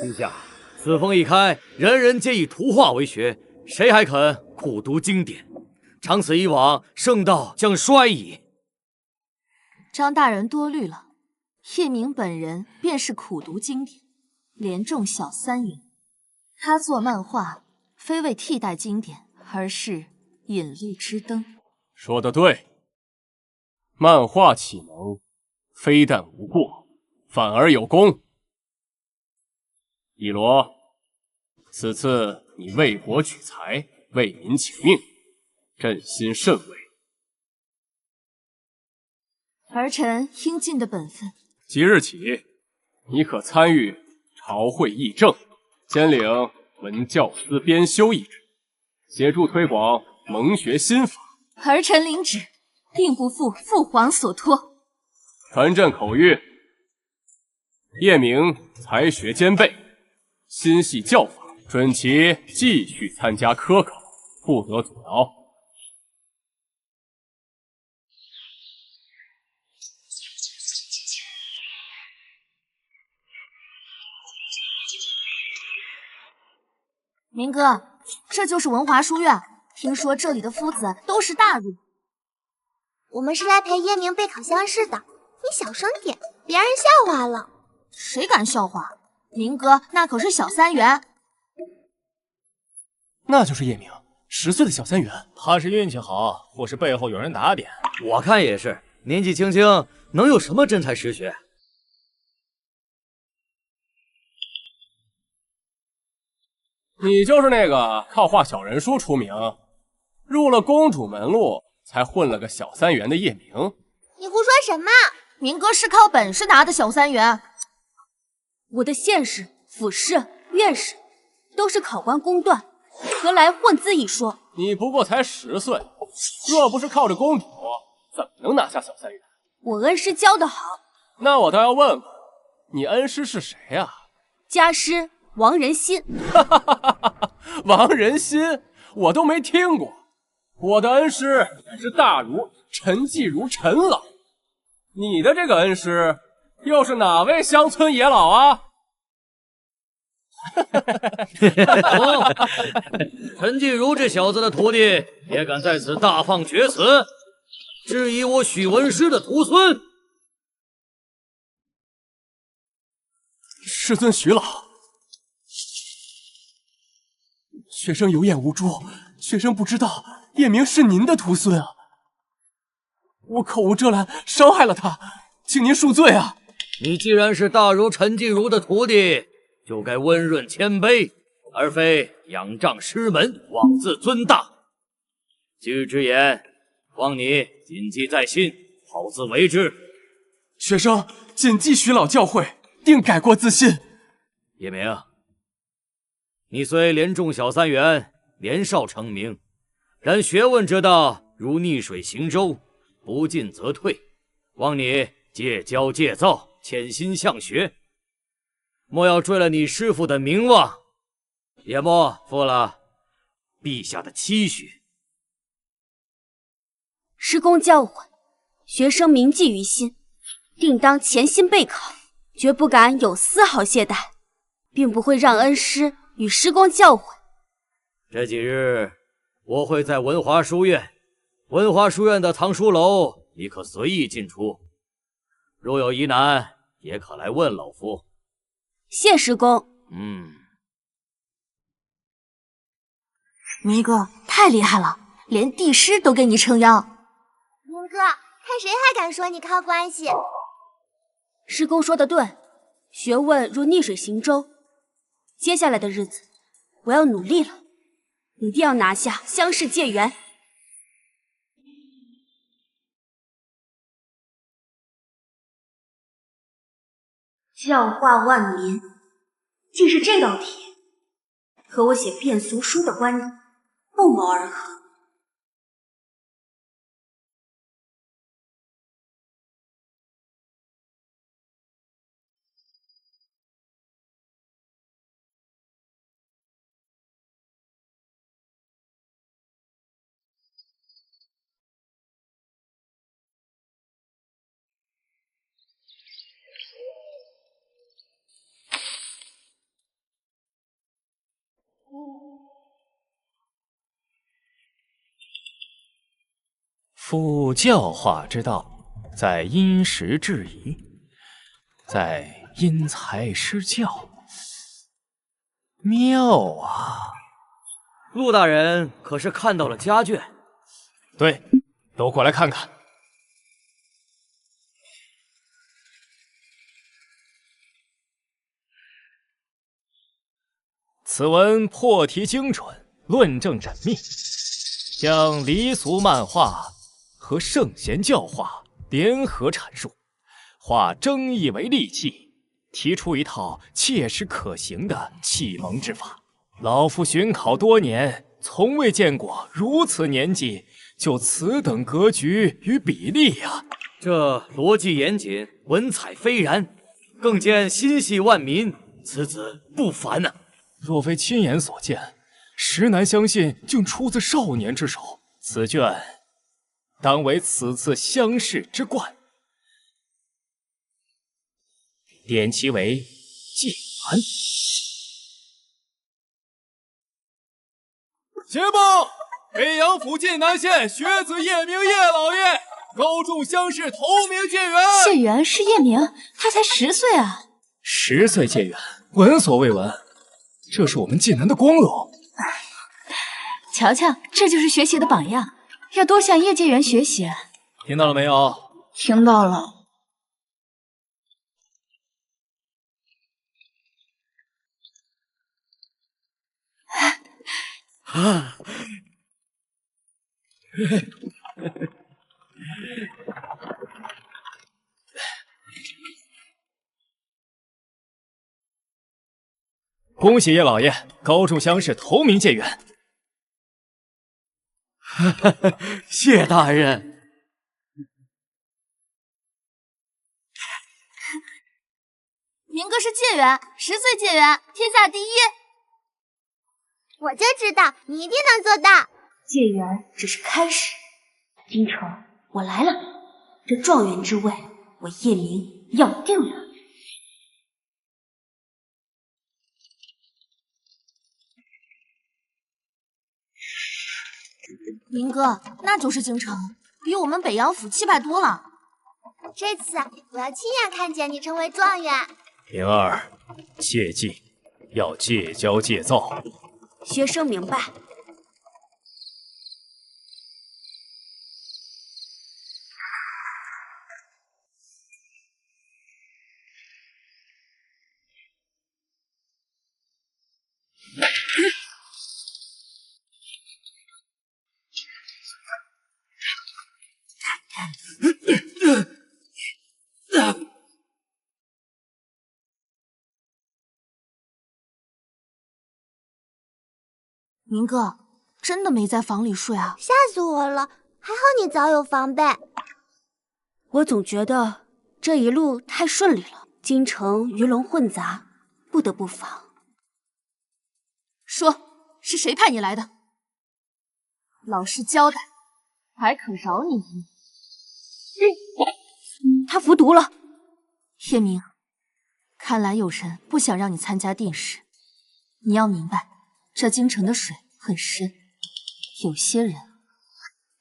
陛下，此风一开，人人皆以图画为学，谁还肯苦读经典？长此以往，圣道将衰矣。张大人多虑了，叶明本人便是苦读经典，连中小3元。他做漫画，非为替代经典，而是引路之灯。说得对，漫画启蒙，非但无过，反而有功。一罗，此次你为国取材，为民请命，朕心甚慰。儿臣应尽的本分。即日起，你可参与朝会议政，兼领文教司编修一职，协助推广蒙学新法。儿臣领旨，定不负父皇所托。传朕口谕：叶明才学兼备，心系教法，准其继续参加科考，不得阻挠。明哥，这就是文华书院，听说这里的夫子都是大儒。我们是来陪叶明备考乡试的，你小声点，别人笑话了。谁敢笑话？明哥那可是小三元。那就是叶明，10岁的小三元。他是运气好，或是背后有人打点。我看也是，年纪轻轻能有什么真才实学？你就是那个靠画小人书出名，入了公主门路，才混了个小三元的叶明。你胡说什么？明哥是靠本事拿的小三元。我的县试、府试、院试都是考官公断，何来混资一说？你不过才10岁，若不是靠着公主，怎么能拿下小三元？我恩师教得好。那我倒要问问，你恩师是谁啊？家师王仁心。王仁心，我都没听过。我的恩师是大儒陈继儒陈老，你的这个恩师又是哪位乡村野老啊？陈继儒这小子的徒弟也敢在此大放厥词，质疑我许文师的徒孙。师尊许老，学生有眼无珠，学生不知道叶明是您的徒孙啊！我口无遮拦，伤害了他，请您恕罪啊！你既然是大儒陈继儒的徒弟，就该温润谦卑，而非仰仗师门，妄自尊大。今日之言，望你谨记在心，好自为之。学生谨记许老教诲，定改过自新。叶明，你虽连中小三元，年少成名，然学问之道如逆水行舟，不进则退。望你戒骄戒躁，潜心向学，莫要坠了你师父的名望，也莫负了陛下的期许。师公教诲，学生铭记于心，定当潜心备考，绝不敢有丝毫懈怠，并不会让恩师与师公教诲。这几日我会在文华书院，文华书院的藏书楼，你可随意进出。若有疑难，也可来问老夫。谢师公。明哥太厉害了，连帝师都给你撑腰。明哥，看谁还敢说你靠关系？师公说的对，学问如逆水行舟。接下来的日子，我要努力了，一定要拿下乡试解元。教化万民，竟是这道题，和我写变俗书的观念不谋而合。夫教化之道，在因时制宜，在因材施教，妙啊！陆大人可是看到了家眷？对，都过来看看。此文破题精准，论证缜密，将离俗漫画和圣贤教化联合阐述，化争议为利器，提出一套切实可行的启蒙之法。老夫巡考多年，从未见过如此年纪就此等格局与比例呀！这逻辑严谨，文采斐然，更见心系万民，此子不凡呐！若非亲眼所见，实难相信竟出自少年之手。此卷当为此次乡试之冠，点其为解元。捷报！北阳府晋南县学子叶明叶老爷高中乡试头名解元。解元是叶明，他才10岁啊！10岁解元，闻所未闻，这是我们晋南的光荣。瞧瞧，这就是学习的榜样，要多向叶解元学习。听到了没有？听到了。啊！恭喜叶老爷，高中乡试头名解元。谢大人。明哥是解元，10岁解元，天下第一。我就知道你一定能做到。解元只是开始，京城，我来了，这状元之位，我叶明要定了。明哥，那就是京城，比我们北阳府700多了。这次我要亲眼看见你成为状元。灵儿，切记要戒骄戒躁。学生明白。明哥，真的没在房里睡啊？吓死我了！还好你早有防备。我总觉得这一路太顺利了，京城鱼龙混杂，不得不防。说，是谁派你来的？老实交代，还可饶你一命。他服毒了。叶明，看来有人不想让你参加殿试。你要明白，这京城的水很深，有些人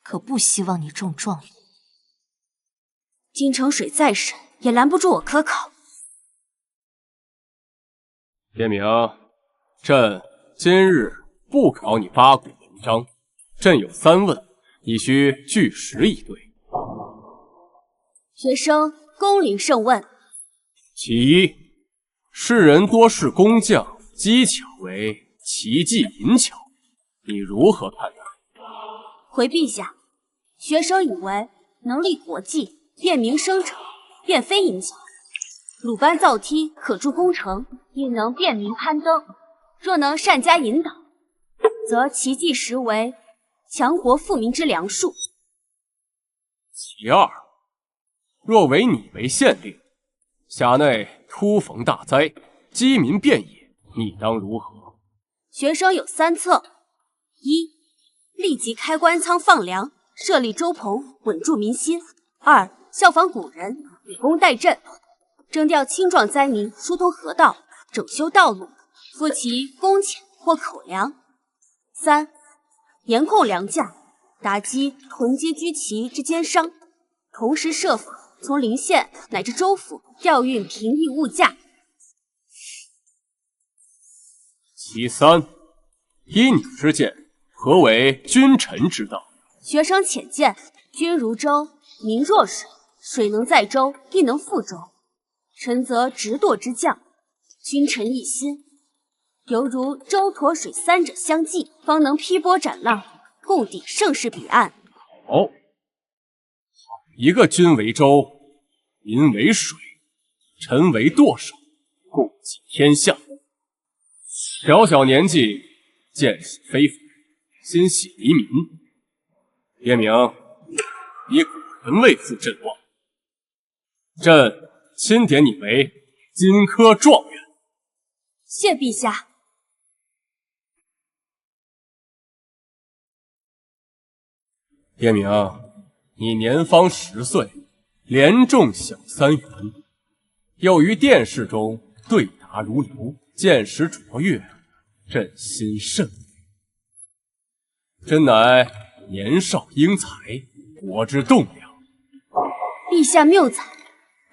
可不希望你中状元。京城水再深，也拦不住我科考。叶明，朕今日不考你八股文章，朕有3问，你需据实以对。学生恭领圣问。其一，世人多视工匠机巧为奇技淫巧，你如何看待？回陛下，学生以为能立国际，便民生成，便非淫巧。鲁班造梯可助工程，亦能便民攀登。若能善加引导，则奇技实为强国富民之良术。其二，若为你为县令，辖内突逢大灾，饥民遍野，你当如何？学生有3策：一，立即开官仓放粮，设立粥棚，稳住民心；二，效仿古人，以工代赈，征调青壮灾民，疏通河道，整修道路，夫其工钱或口粮；三，严控粮价，打击囤积居奇之奸商，同时设法从邻县乃至州府调运平抑物价。其三，依你之见，何为君臣之道？学生浅见，君如舟，民若水，水能载舟，亦能覆舟。臣则直舵之将，君臣一心，犹如舟沱水3者相济，方能劈波斩浪，共抵盛世彼岸。好，一个君为舟，民为水，臣为舵手，共济天下。小小年纪，见识非凡，心系黎民。叶明，你果然为父阵亡，朕钦点你为金科状元。谢陛下。叶明，你年方10岁，连中小3元，又于殿试中对答如流，见识卓越，朕心甚慰。真乃年少英才，国之栋梁。陛下谬才，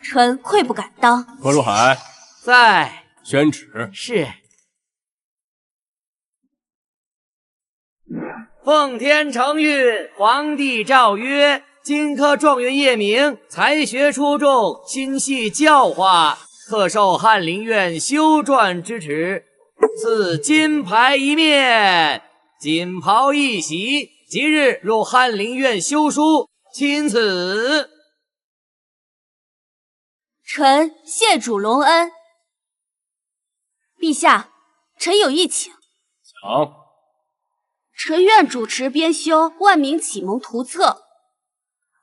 臣愧不敢当。何如海在。宣旨。是。奉天承运，皇帝诏曰：金科状元叶明才学出众，心系教化，特受翰林院修撰之旨，赐金牌1面，锦袍1袭。即日入翰林院修书，钦此。臣谢主隆恩。陛下，臣有一请。讲。臣愿主持编修《万民启蒙图册》，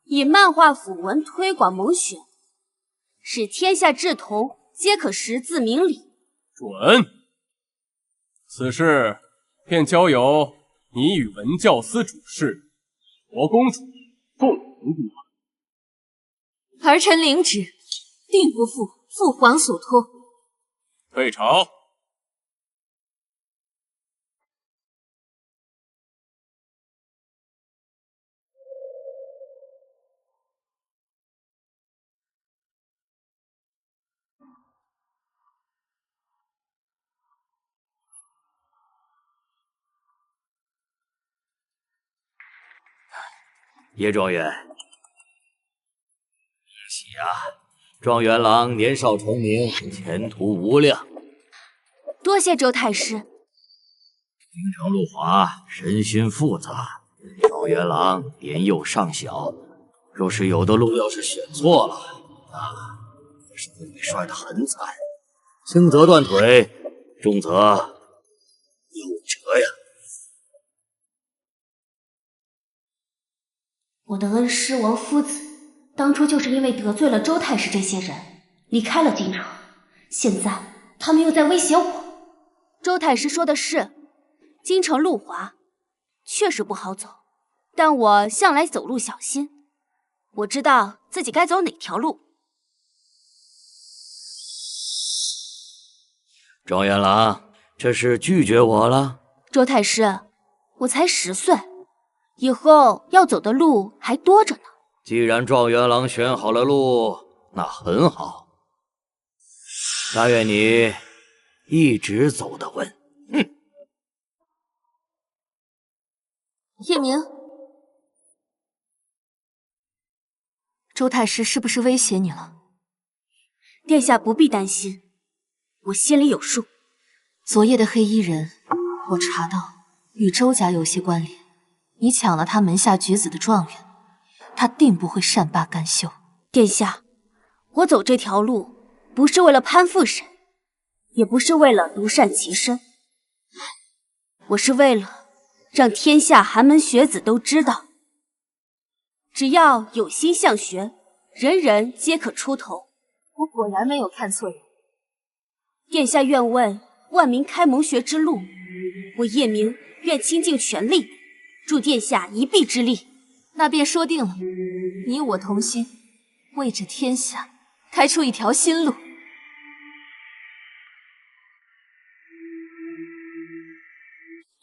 以漫画辅文推广蒙学，使天下志同皆可识字明理。准。此事便交由你与文教司主事罗公主共同督儿臣领旨，定不负父皇所托。退朝。叶状元，喜啊！状元郎年少成名，前途无量。多谢周太师。京城路滑，身心复杂，状元郎年幼尚小，若是有的路要是选错了，那可是会被摔得很惨，轻则断腿，重则夭折呀。我的恩师王夫子，当初就是因为得罪了周太师这些人，离开了京城。现在他们又在威胁我。周太师说的是，京城路滑，确实不好走，但我向来走路小心，我知道自己该走哪条路。状元郎，这是拒绝我了？周太师，我才10岁。以后要走的路还多着呢。既然状元郎选好了路，那很好。但愿你一直走得稳。哼！叶明，周太师是不是威胁你了？殿下不必担心，我心里有数。昨夜的黑衣人，我查到与周家有些关联。你抢了他门下举子的状元，他定不会善罢甘休。殿下，我走这条路不是为了攀附谁，也不是为了独善其身，我是为了让天下寒门学子都知道，只要有心向学，人人皆可出头。我果然没有看错人。殿下愿问万民开蒙学之路，我叶明愿倾尽全力，助殿下一臂之力。那便说定了，你我同心，为这天下开出一条新路。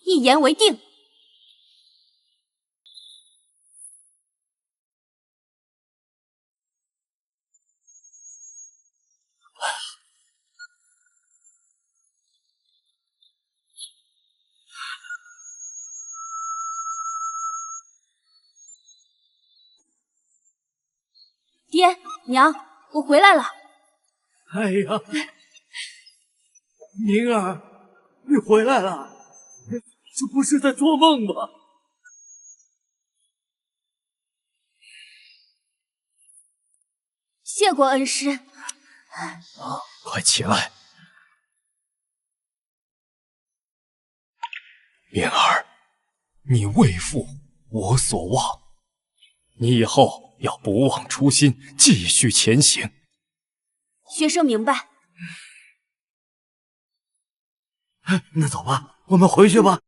一言为定。爹娘，我回来了。哎呀，明儿，你回来了，这不是在做梦吗？谢过恩师。啊，快起来！敏儿，你为父我所望，你以后要不忘初心，继续前行。学生明白。那走吧，我们回去吧。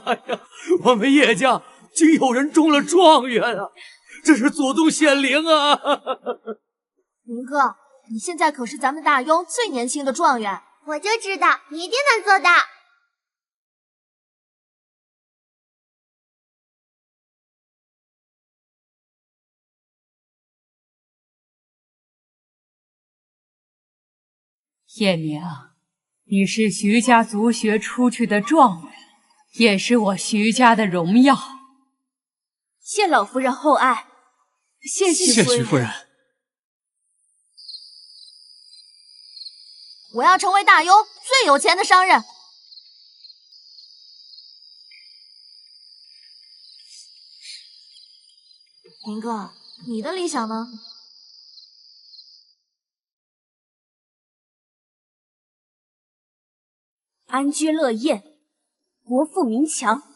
哎呀，我们叶家竟有人中了状元啊！这是祖宗显灵啊！明哥，你现在可是咱们大雍最年轻的状元，我就知道你一定能做到。叶明，你是徐家族学出去的状元，也是我徐家的荣耀。谢老夫人厚爱。谢徐夫人。我要成为大雍最有钱的商人。明哥，你的理想呢？安居乐业，国富民强。